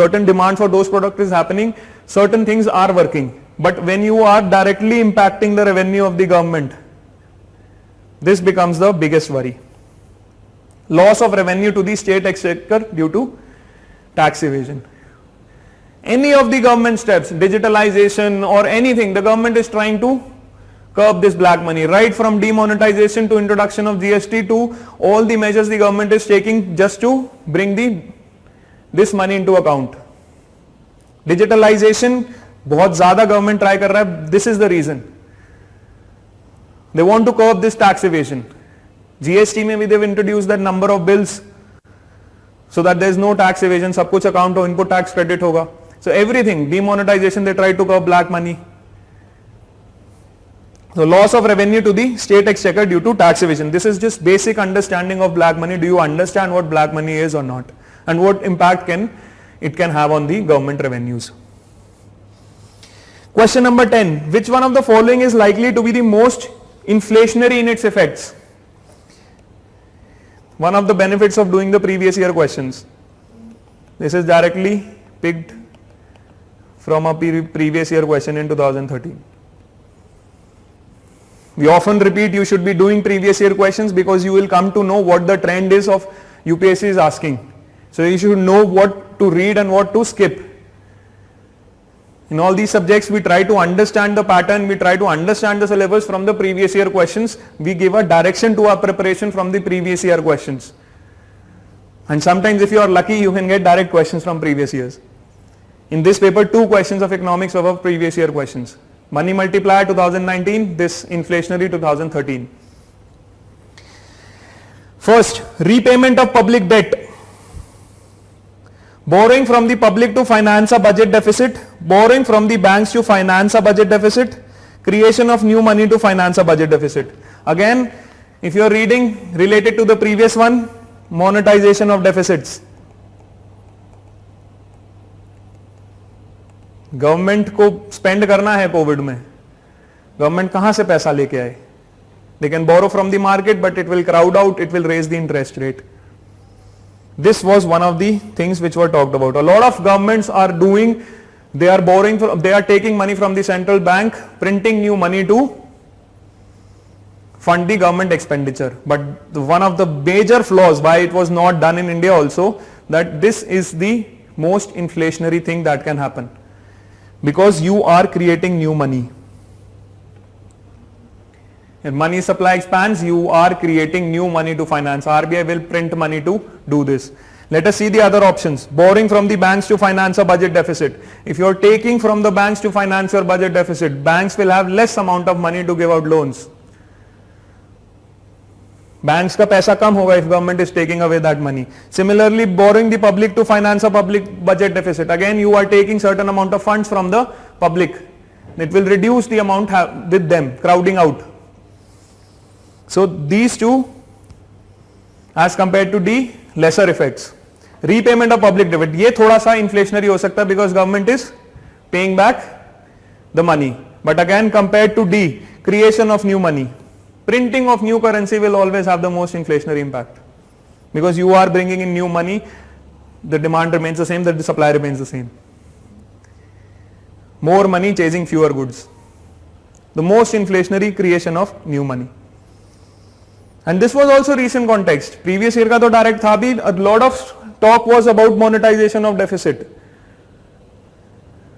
Certain demand for those products is happening, certain things are working. But when you are directly impacting the revenue of the government, this becomes the biggest worry. Loss of revenue to the state exchequer due to tax evasion. Any of the government steps, digitalization or anything, the government is trying to curb this black money. Right from demonetization to introduction of GST to all the measures the government is taking just to bring this money into account. Digitalization बहुत ज्यादा government try कर रहा है. This is the reason they want to curb this tax evasion. GST में भी they introduce that number of bills so that there is no tax evasion. सब कुछ account हो, इनपुट टैक्स क्रेडिट होगा. So everything demonetization they try to curb black money. So loss of revenue to the state exchequer due to tax evasion. This is just basic understanding of black money. Do you understand what black money is or not, and what impact it can have on the government revenues? Question number 10. Which one of the following is likely to be the most inflationary in its effects? One of the benefits of doing the previous year questions. This is directly picked from a previous year question in 2013. We often repeat you should be doing previous year questions because you will come to know what the trend is of UPSC is asking. So you should know what to read and what to skip. In all these subjects, we try to understand the pattern, we try to understand the syllabus from the previous year questions. We give a direction to our preparation from the previous year questions. And sometimes if you are lucky, you can get direct questions from previous years. In this paper, 2 questions of economics were previous year questions. Money multiplier 2019, this inflationary 2013. First, repayment of public debt. Borrowing from the public to finance a budget deficit, borrowing from the banks to finance a budget deficit, creation of new money to finance a budget deficit. Again, if you are reading related to the previous one, monetization of deficits. Government को spend करना है Covid में, government कहां से पैसा लेके आए? They can borrow from the market, but it will crowd out, it will raise the interest rate. This was one of the things which were talked about. A lot of governments are doing, they are borrowing, they are taking money from the central bank, printing new money to fund the government expenditure. But one of the major flaws why it was not done in India also, that this is the most inflationary thing that can happen. Because you are creating new money. If money supply expands, you are creating new money to finance. RBI will print money to do this. Let us see the other options. Borrowing from the banks to finance a budget deficit. If you are taking from the banks to finance your budget deficit, banks will have less amount of money to give out loans. Banks का पैसा कम होगा if government is taking away that money. Similarly, borrowing the public to finance a public budget deficit. Again, you are taking certain amount of funds from the public. It will reduce the amount with them, crowding out. So these two as compared to D, lesser effects. Repayment of public debt, ये थोड़ा सा inflationary हो सकता है because government is paying back the money. But again compared to D, creation of new money. Printing of new currency will always have the most inflationary impact. Because you are bringing in new money, the demand remains the same, the supply remains the same. More money chasing fewer goods. The most inflationary creation of new money. And this was also recent context. Previous year का तो direct था भी, a lot of talk was about monetization of deficit.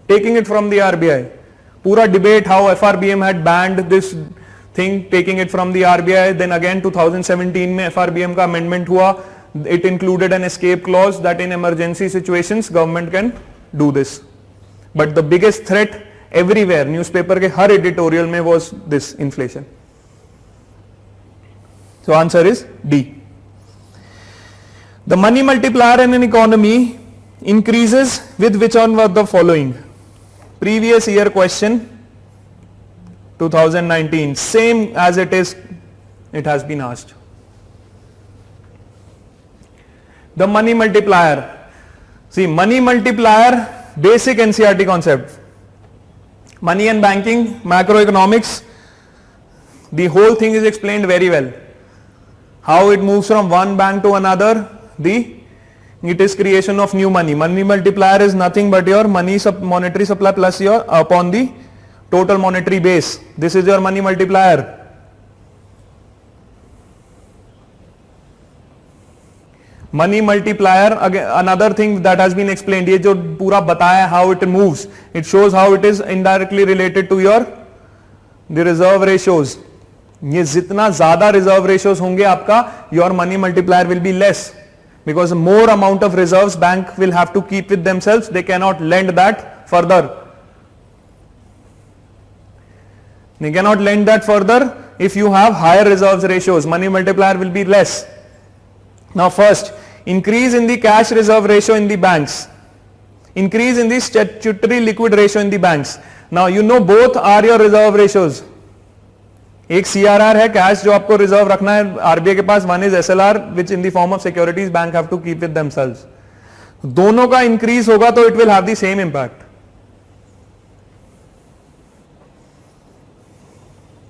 Taking it from the RBI. पूरा debate how FRBM had banned this thing, taking it from the RBI. Then again 2017 में FRBM का amendment हुआ. It included an escape clause that in emergency situations government can do this. But the biggest threat everywhere, newspaper के हर editorial में was this inflation. So answer is D. The money multiplier in an economy increases with which one of the following? Previous year question 2019, same as it is, it has been asked. The money multiplier. See, money multiplier, basic NCERT concept. Money and banking, macroeconomics, the whole thing is explained very well. How it moves from one bank to another, it is creation of new money. Money multiplier is nothing but your monetary supply plus your upon the total monetary base. This is your money multiplier. Money multiplier, again, another thing that has been explained, ये जो पूरा बताया how it moves, it shows how it is indirectly related to the reserve ratios. ये जितना ज्यादा reserve ratios होंगे आपका, your money multiplier will be less, because more amount of reserves bank will have to keep with themselves, they can not lend that further. They cannot lend that further if you have higher reserves ratios. Money multiplier will be less. Now first, increase in the cash reserve ratio in the banks. Increase in the statutory liquid ratio in the banks. Now you know both are your reserve ratios. एक CRR है cash जो आपको reserve रखना है RBI के पास, one is SLR which in the form of securities bank have to keep with themselves. दोनों का इंक्रीज होगा तो it will have the same impact.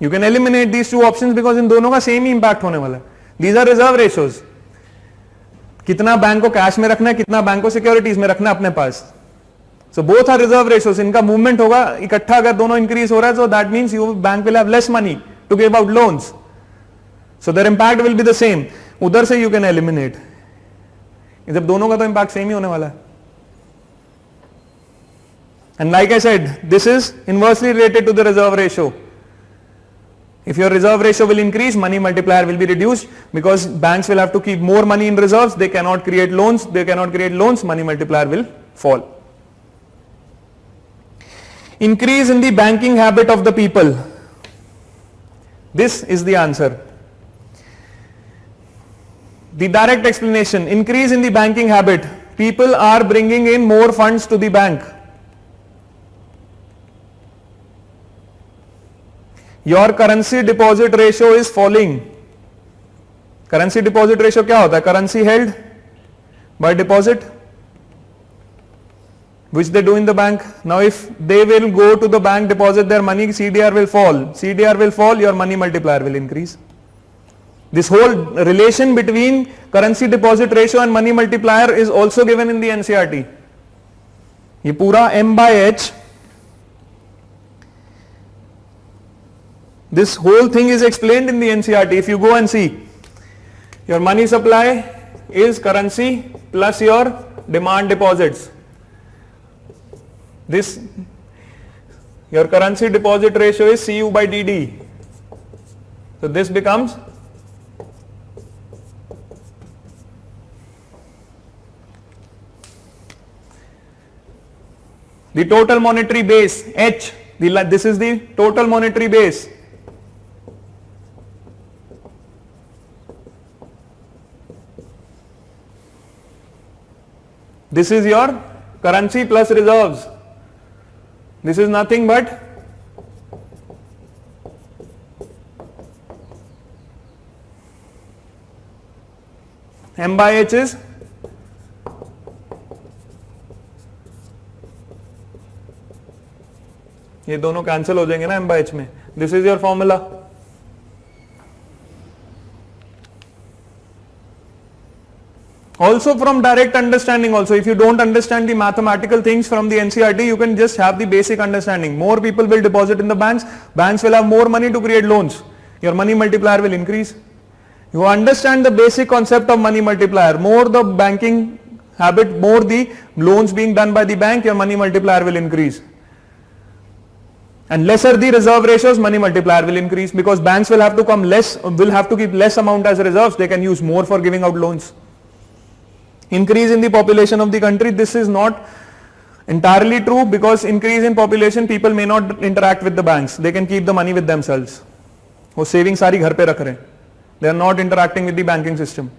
You can eliminate these two options because इन दोनों का सेम ही impact होने वाला है. These are reserve ratios. कितना बैंक को कैश में रखना है, कितना बैंक को सिक्योरिटीज में रखना है अपने पास. So both are reserve ratios. इनका मूवमेंट होगा इकट्ठा अगर दोनों इंक्रीज हो रहा है, so that means you bank will have less money to give out loans. So their impact will be the same. उधर से you can eliminate. जब दोनों का तो इम्पैक्ट सेम ही होने वाला है. And like I said, this is inversely related to the reserve ratio. If your reserve ratio will increase, money multiplier will be reduced because banks will have to keep more money in reserves. They cannot create loans. They cannot create loans. Money multiplier will fall. Increase in the banking habit of the people. This is the answer. The direct explanation, increase in the banking habit. People are bringing in more funds to the bank. Your currency deposit ratio is falling. Currency deposit ratio क्या होता है? Currency held by deposit, which they do in the bank. Now if they will go to the bank, deposit their money, CDR will fall. CDR will fall, your money multiplier will increase. This whole relation between currency deposit ratio and money multiplier is also given in the NCERT. ये पूरा M by H, this whole thing is explained in the NCERT. If you go and see, your money supply is currency plus your demand deposits. This, your currency deposit ratio is CU by DD. So this becomes the total monetary base, H. This is the total monetary base. This is your currency plus reserves. This is nothing but M by H is ये दोनों cancel हो जाएंगे ना M by H में. This is your formula. Also from direct understanding also, if you don't understand the mathematical things from the NCERT, you can just have the basic understanding. More people will deposit in the banks, banks will have more money to create loans. Your money multiplier will increase. You understand the basic concept of money multiplier. More the banking habit, more the loans being done by the bank, your money multiplier will increase. And lesser the reserve ratios, money multiplier will increase because banks will have to keep less amount as reserves. They can use more for giving out loans. Increase in the population of the country, this is not entirely true because increase in population, people may not interact with the banks. They can keep the money with themselves. वो savings सारी घर पे रख रहे हैं. They are not interacting with the banking system.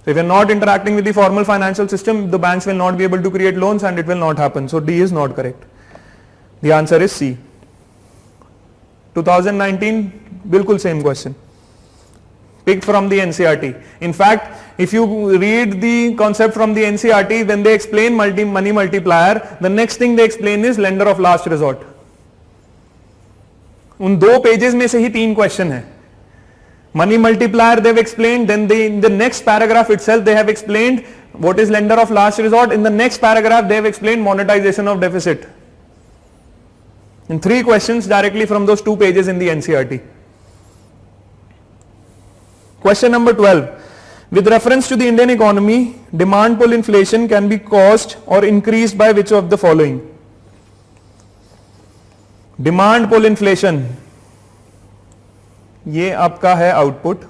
So if you are not interacting with the formal financial system, the banks will not be able to create loans and it will not happen. So D is not correct. The answer is C. 2019, बिल्कुल same question. Picked from the NCERT. In fact, if you read the concept from the NCERT, when they explain money multiplier, the next thing they explain is lender of last resort. उन दो pages में से ही तीन question है. Money multiplier they've explained, then in the next paragraph itself they have explained what is lender of last resort. In the next paragraph they have explained monetization of deficit. In three questions directly from those 2 pages in the NCERT. Question number 12. With reference to the Indian economy, demand pull inflation can be caused or increased by which of the following? Demand pull inflation. ये आपका है output,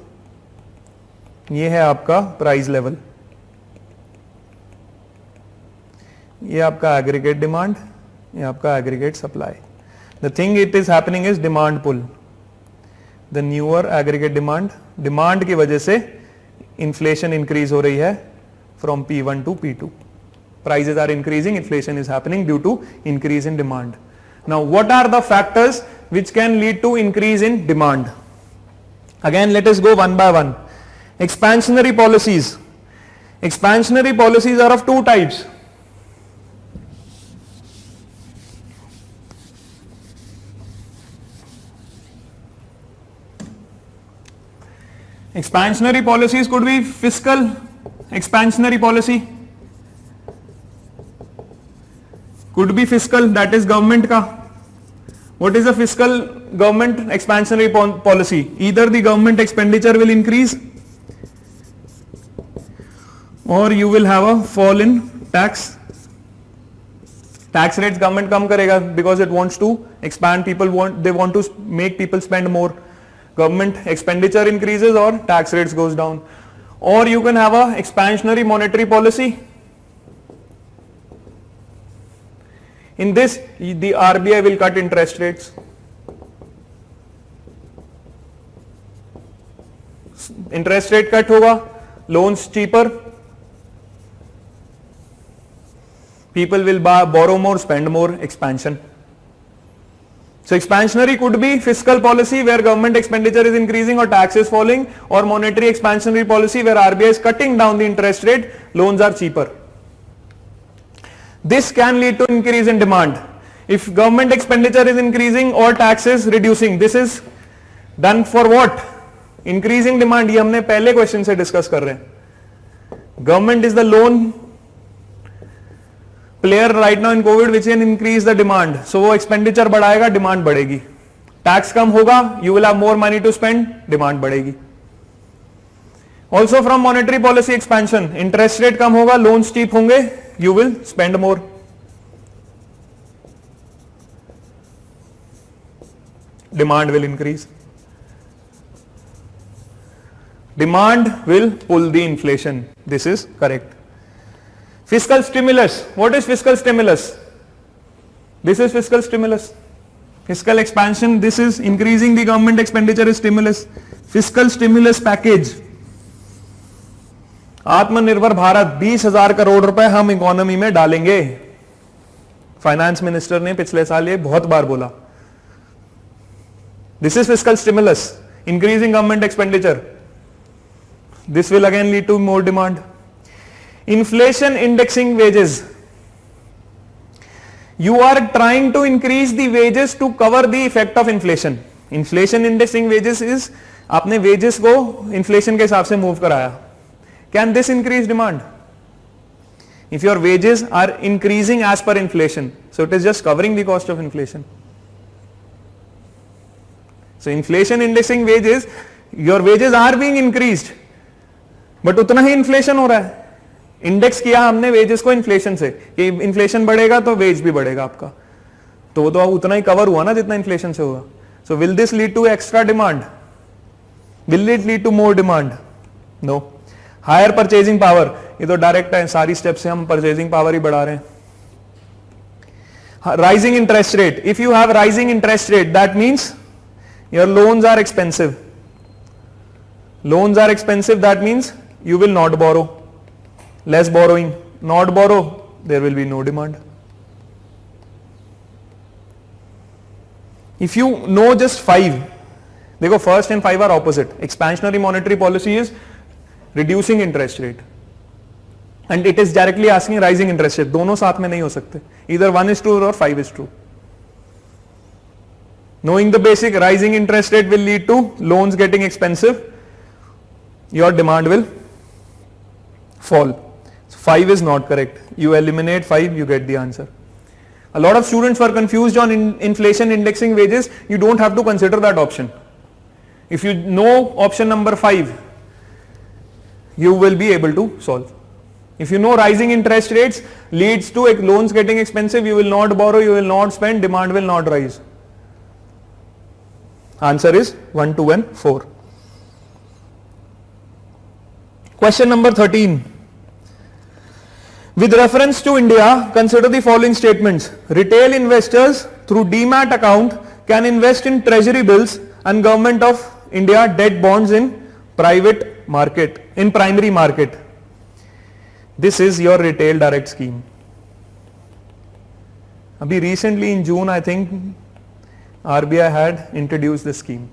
ये है आपका price level, ये आपका aggregate demand, ये आपका aggregate supply. The thing it is happening is demand pull. The newer aggregate demand की वजह से इन्फ्लेशन इंक्रीज हो रही है from P1 to P2. Prices are increasing, inflation is happening due to increase in demand. Now what are the factors which can lead to increase in demand? Again let us go one by one. Expansionary policies. Expansionary policies are of two types. Expansionary policies could be fiscal expansionary policy, could be fiscal, that is government का. What is a fiscal government expansionary policy? Either the government expenditure will increase or you will have a fall in tax rates. Government कम करेगा because it wants to expand, they want to make people spend more. Government expenditure increases or tax rates goes down. Or you can have a expansionary monetary policy. In this, the RBI will cut interest rates. Interest rate cut होगा, loans cheaper, people will borrow more, spend more, expansion. So expansionary could be fiscal policy where government expenditure is increasing or tax is falling, or monetary expansionary policy where RBI is cutting down the interest rate, loans are cheaper. This can lead to increase in demand. If government expenditure is increasing or taxes reducing, this is done for what? Increasing demand. ये हमने पहले question से discuss कर रहे हैं. Government is the lone player right now in COVID which can increase the demand. So वो expenditure बढ़ाएगा, demand बढ़ेगी. Tax कम होगा, you will have more money to spend, demand बढ़ेगी. Also from monetary policy expansion, interest rate कम होगा, loans cheap होंगे, you will spend more. Demand will increase. Demand will pull the inflation. This is correct. Fiscal stimulus. What is fiscal stimulus? This is fiscal stimulus. Fiscal expansion, this is increasing the government expenditure is stimulus. Fiscal stimulus package. आत्मनिर्भर भारत 20,000 करोड़ रुपए हम economy में डालेंगे. Finance minister ने पिछले साल ये बहुत बार बोला. This is fiscal stimulus, increasing government expenditure. This will again lead to more demand. Inflation indexing wages. You are trying to increase the wages to cover the effect of inflation. Inflation indexing wages is आपने wages को inflation के हिसाब से move कराया. Can this increase demand? If your wages are increasing as per inflation, so it is just covering the cost of inflation. So inflation indexing wages, your wages are being increased, but उतना ही inflation हो रहा है. Index किया हमने wages को inflation से, कि inflation बढ़ेगा तो वेज भी बढ़ेगा आपका, तो वो तो उतना ही कवर हुआ ना जितना इन्फ्लेशन से होगा. So will this lead to extra demand? Will it lead to more demand? No. Higher purchasing power, ये तो डायरेक्ट है, सारी स्टेप से हम परचेजिंग पावर ही बढ़ा रहे हैं. Rising interest rate. If you have rising interest rate, that means your loans are expensive. Loans are expensive, that means you will not borrow. Less borrowing, not borrow, there will be no demand. If you know just 5, देखो first and 5 are opposite. Expansionary monetary policy is reducing interest rate and it is directly asking rising interest rate. दोनों साथ में नहीं हो सकते. Either 1 is true or 5 is true. Knowing the basic, rising interest rate will lead to loans getting expensive. Your demand will fall. So 5 is not correct. You eliminate 5, you get the answer. A lot of students were confused on inflation indexing wages. You don't have to consider that option. If you know option number 5, you will be able to solve. If you know rising interest rates leads to loans getting expensive, you will not borrow, you will not spend, demand will not rise. Answer is 1, 2 and 4. Question number 13. With reference to India, consider the following statements. Retail investors through Demat account can invest in treasury bills and Government of India debt bonds in primary market. This is your retail direct scheme. Abhi recently in June, I think RBI had introduced this scheme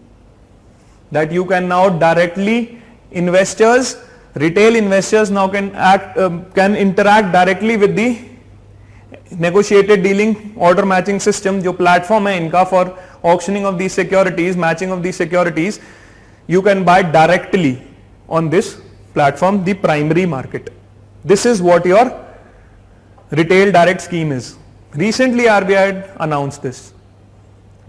that you can now directly retail investors now can interact directly with the negotiated dealing order matching system. जो platform है इनका for auctioning of these securities, matching of these securities, you can buy directly on this platform, the primary market. This is what your retail direct scheme is. Recently RBI had announced this.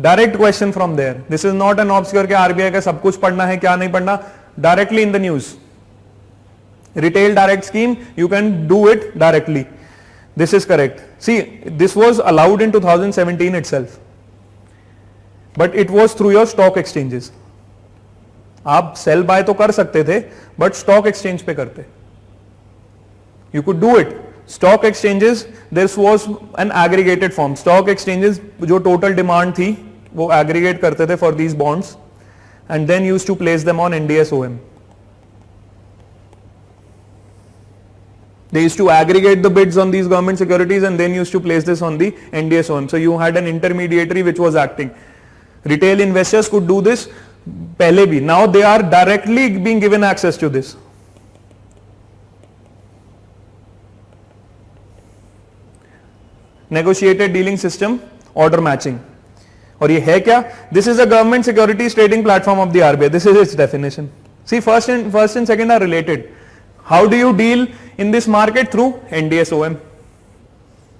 Direct question from there. This is not an obscure कि RBI का सब कुछ पढ़ना है क्या नहीं पढ़ना. Directly in the news. Retail direct scheme, you can do it directly. This is correct. See, this was allowed in 2017 itself. But it was through your stock exchanges. आप sell buy तो कर सकते थे, but stock exchange पे करते. You could do it. Stock exchanges, this was an aggregated form. Stock exchanges जो total demand थी, वो aggregate करते थे for these bonds, and then used to place them on NDSOM. They used to aggregate the bids on these government securities and then used to place this on the NDSOM. So you had an intermediary which was acting. Retail investors could do this पहले भी. Now they are directly being given access to this. Negotiated dealing system, order matching. और ये है क्या? This is a government securities trading platform of the RBI. This is its definition. See, first and second are related. How do you deal in this market? Through NDSOM.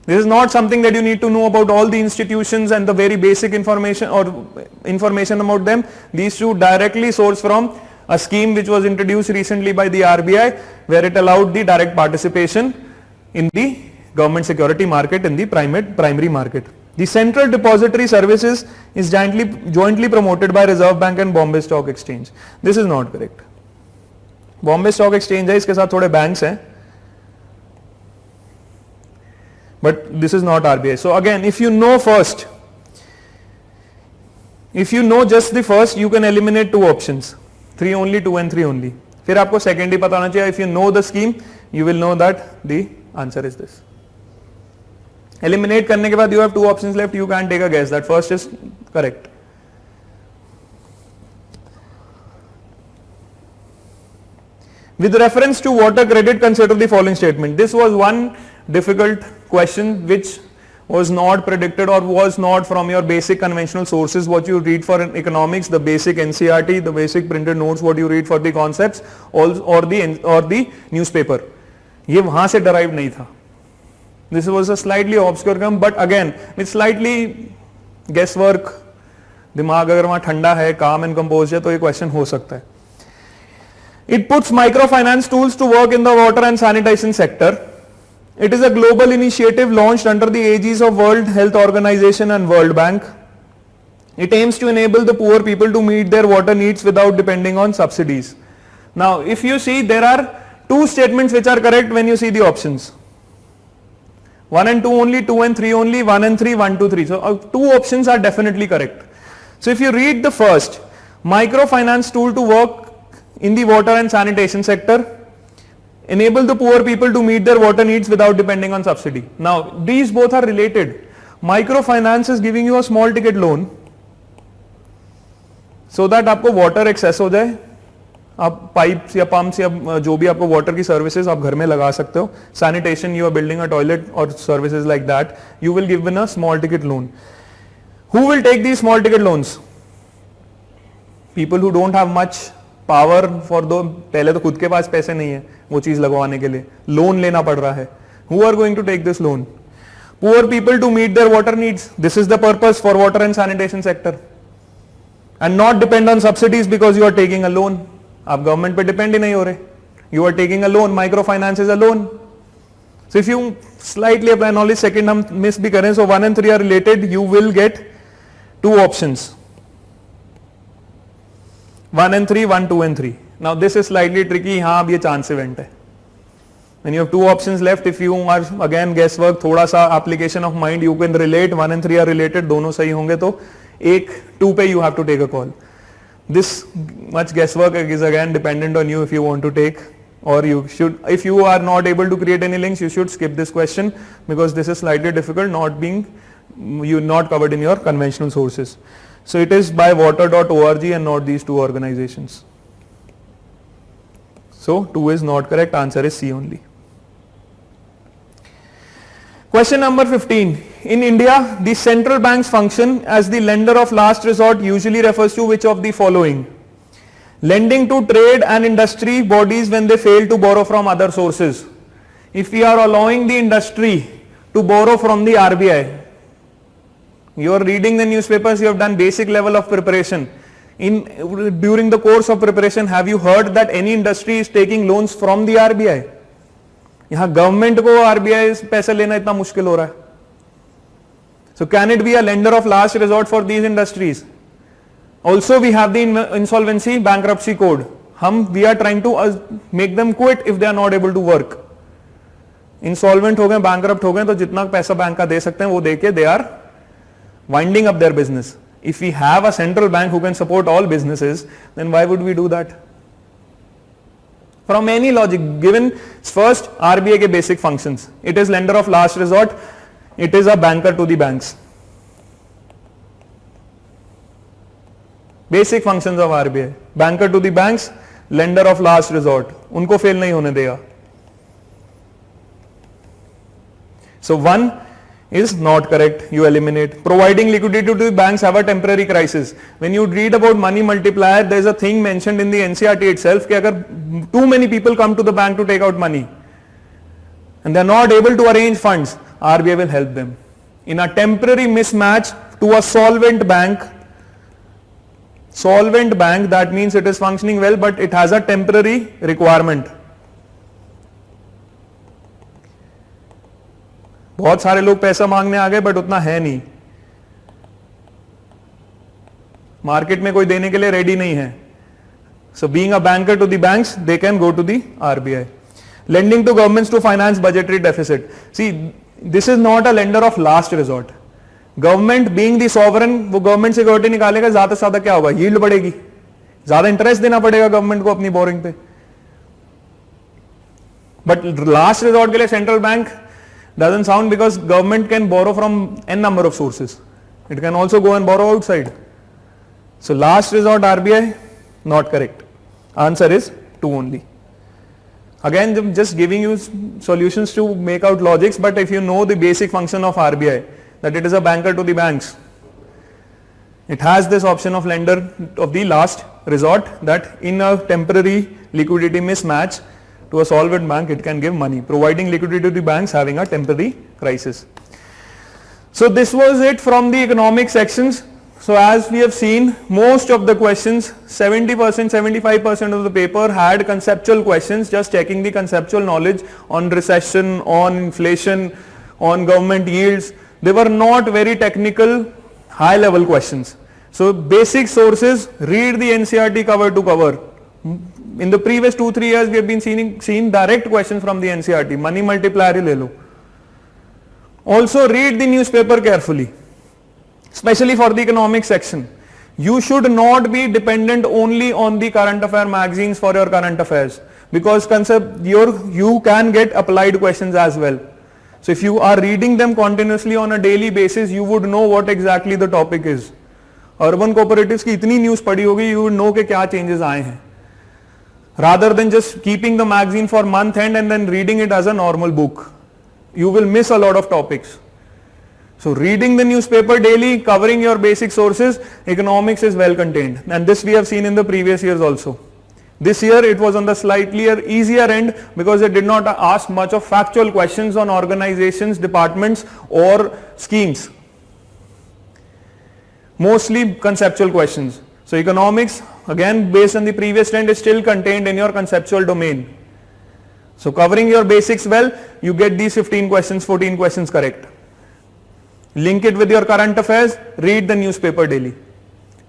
This is not something that you need to know about all the institutions and the very basic information or information about them. These two directly source from a scheme which was introduced recently by the RBI, where it allowed the direct participation in the government security market, in the primary market. The Central Depository Services is jointly promoted by Reserve Bank and Bombay Stock Exchange. This is not correct. Bombay Stock Exchange है, इसके साथ थोड़े banks हैं, but this is not RBI. So again, if you know first, if you know just the first, you can eliminate two options, 3 only, 2 and 3 only. फिर आपको second ही पता होना चाहिए. If you know the scheme, you will know that the answer is this. Eliminate करने के बाद you have 2 options left. You can take a guess that first is correct. With reference to water credit, consider the following statement. This was one difficult question which was not predicted or was not from your basic conventional sources, what you read for economics, the basic NCERT, the basic printed notes, what you read for the concepts, or the newspaper. ये वहां से derived नहीं था. This was a slightly obscure term, but again with slightly guesswork. दिमाग अगर वहां ठंडा है, calm and composed है, तो ये question हो सकता है. It puts microfinance tools to work in the water and sanitation sector. It is a global initiative launched under the aegis of World Health Organization and World Bank. It aims to enable the poor people to meet their water needs without depending on subsidies. Now, if you see, there are 2 statements which are correct when you see the options. 1 and 2 only, 2 and 3 only, 1 and 3, 1, 2, 3. So 2 options are definitely correct. So if you read the first, microfinance tool to work in the water and sanitation sector, enable the poor people to meet their water needs without depending on subsidy. Now these both are related. Microfinance is giving you a small ticket loan so that आपको water access हो जाए, आप pipes या pumps या जो भी आपको water की सर्विसेज आप घर में लगा सकते हो. Sanitation, you are building a toilet और services like that, you will given a small ticket loan. Who will take these small ticket loans? People who don't have much power for though, पहले तो खुद के पास पैसे नहीं है वो चीज लगवाने के लिए, लोन लेना पड़ रहा है. Who are going to take this loan? Poor people to meet their water needs. This is the purpose for water and sanitation sector, and not depend on subsidies because you are taking a loan. आप government पे depend ही नहीं हो रहे, you are taking a loan. Micro finance is a loan. So if you slightly apply knowledge, second हम miss भी करें, so 1 and 3 are related, you will get 2 options, 1 and 3, 1, 2 and 3. Now this is slightly tricky. हाँ, अब ये chance event है. When you have 2 options left, if you are again guesswork, थोड़ा सा application of mind, you can relate. 1 and 3 are related, दोनों सही होंगे तो 2 पे you have to take a call. This much guesswork is again dependent on you if you want to take, or you should, if you are not able to create any links, you should skip this question because this is slightly difficult, not covered in your conventional sources. So it is by water.org and not these 2 organizations. So 2 is not correct, answer is C only. Question number 15. In India, the central banks function as the lender of last resort usually refers to which of the following? Lending to trade and industry bodies when they fail to borrow from other sources. If we are allowing the industry to borrow from the RBI, you are reading the newspapers, you have done basic level of preparation. During the course of preparation, have you heard that any industry is taking loans from the RBI? यहाँ government को RBI से पैसे लेना इतना मुश्किल हो रहा है. So can it be a lender of last resort for these industries? Also we have the insolvency bankruptcy code. We are trying to make them quit if they are not able to work. Insolvent हो गए, bankrupt हो गए, तो जितना पैसा bank का दे सकते हैं वो देके they are winding up their business. If we have a central bank who can support all businesses, then why would we do that? From any logic given, first RBI के basic functions. It is lender of last resort. It is a banker to the banks. Basic functions of RBI. Banker to the banks, lender of last resort. उनको fail नहीं होने देगा. So 1 is not correct, you eliminate. Providing liquidity to the banks have a temporary crisis. When you read about money multiplier, there is a thing mentioned in the NCERT itself कि अगर too many people come to the bank to take out money and they are not able to arrange funds, RBI will help them. In a temporary mismatch to a solvent bank, that means it is functioning well but it has a temporary requirement. बहुत सारे लोग पैसा मांगने आ गए but उतना है नहीं, market में कोई देने के लिए रेडी नहीं है. So being a banker to the banks, they can go to the RBI. Lending to governments to finance budgetary deficit. See, this is not a lender of last resort. Government being the sovereign, वो government security निकालेगा, ज्यादा से ज्यादा क्या होगा, yield बढ़ेगी, ज्यादा interest देना पड़ेगा गवर्नमेंट को अपनी बोरिंग पे. बट लास्ट रिजॉर्ट के लिए central bank doesn't sound because government can borrow from n number of sources. It can also go and borrow outside. So last resort RBI, not correct. Answer is 2 only. Again, I'm just giving you solutions to make out logics, but if you know the basic function of RBI, that it is a banker to the banks, it has this option of lender of the last resort, that in a temporary liquidity mismatch to a solvent bank, it can give money, providing liquidity to the banks having a temporary crisis. So this was it from the economic sections. So as we have seen, most of the questions, 70%, 75% of the paper had conceptual questions, just checking the conceptual knowledge on recession, on inflation, on government yields. They were not very technical, high level questions. So basic sources, read the NCERT cover to cover. In the previous 2-3 years, we have been seeing direct questions from the NCERT. Money multiplier ही ले लो. Also read the newspaper carefully, especially for the economic section. You should not be dependent only on the current affair magazines for your current affairs, because you can get applied questions as well. So if you are reading them continuously on a daily basis, you would know what exactly the topic is. Urban cooperatives की इतनी news पढ़ी होगी, you would know कि क्या changes आए हैं, rather than just keeping the magazine for month end and then reading it as a normal book. You will miss a lot of topics. So reading the newspaper daily, covering your basic sources, economics is well contained, and this we have seen in the previous years also. This year it was on the slightly easier end because it did not ask much of factual questions on organizations, departments or schemes. Mostly conceptual questions. So economics, again based on the previous trend, is still contained in your conceptual domain. So covering your basics well, you get these 15 questions, 14 questions correct. Link it with your current affairs, read the newspaper daily.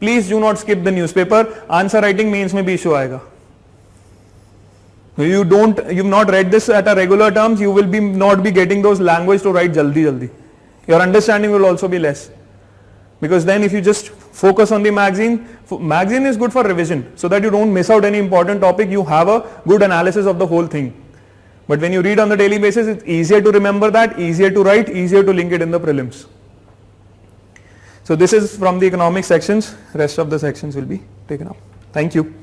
Please do not skip the newspaper. Answer writing mains में भी issue आएगा. You've not read this at a regular terms, you will not be getting those language to write jaldi. Your understanding will also be less. Because then if you just focus on the magazine is good for revision, so that you don't miss out any important topic, you have a good analysis of the whole thing. But when you read on the daily basis, it's easier to remember that, easier to write, easier to link it in the prelims. So this is from the economic sections, rest of the sections will be taken up. Thank you.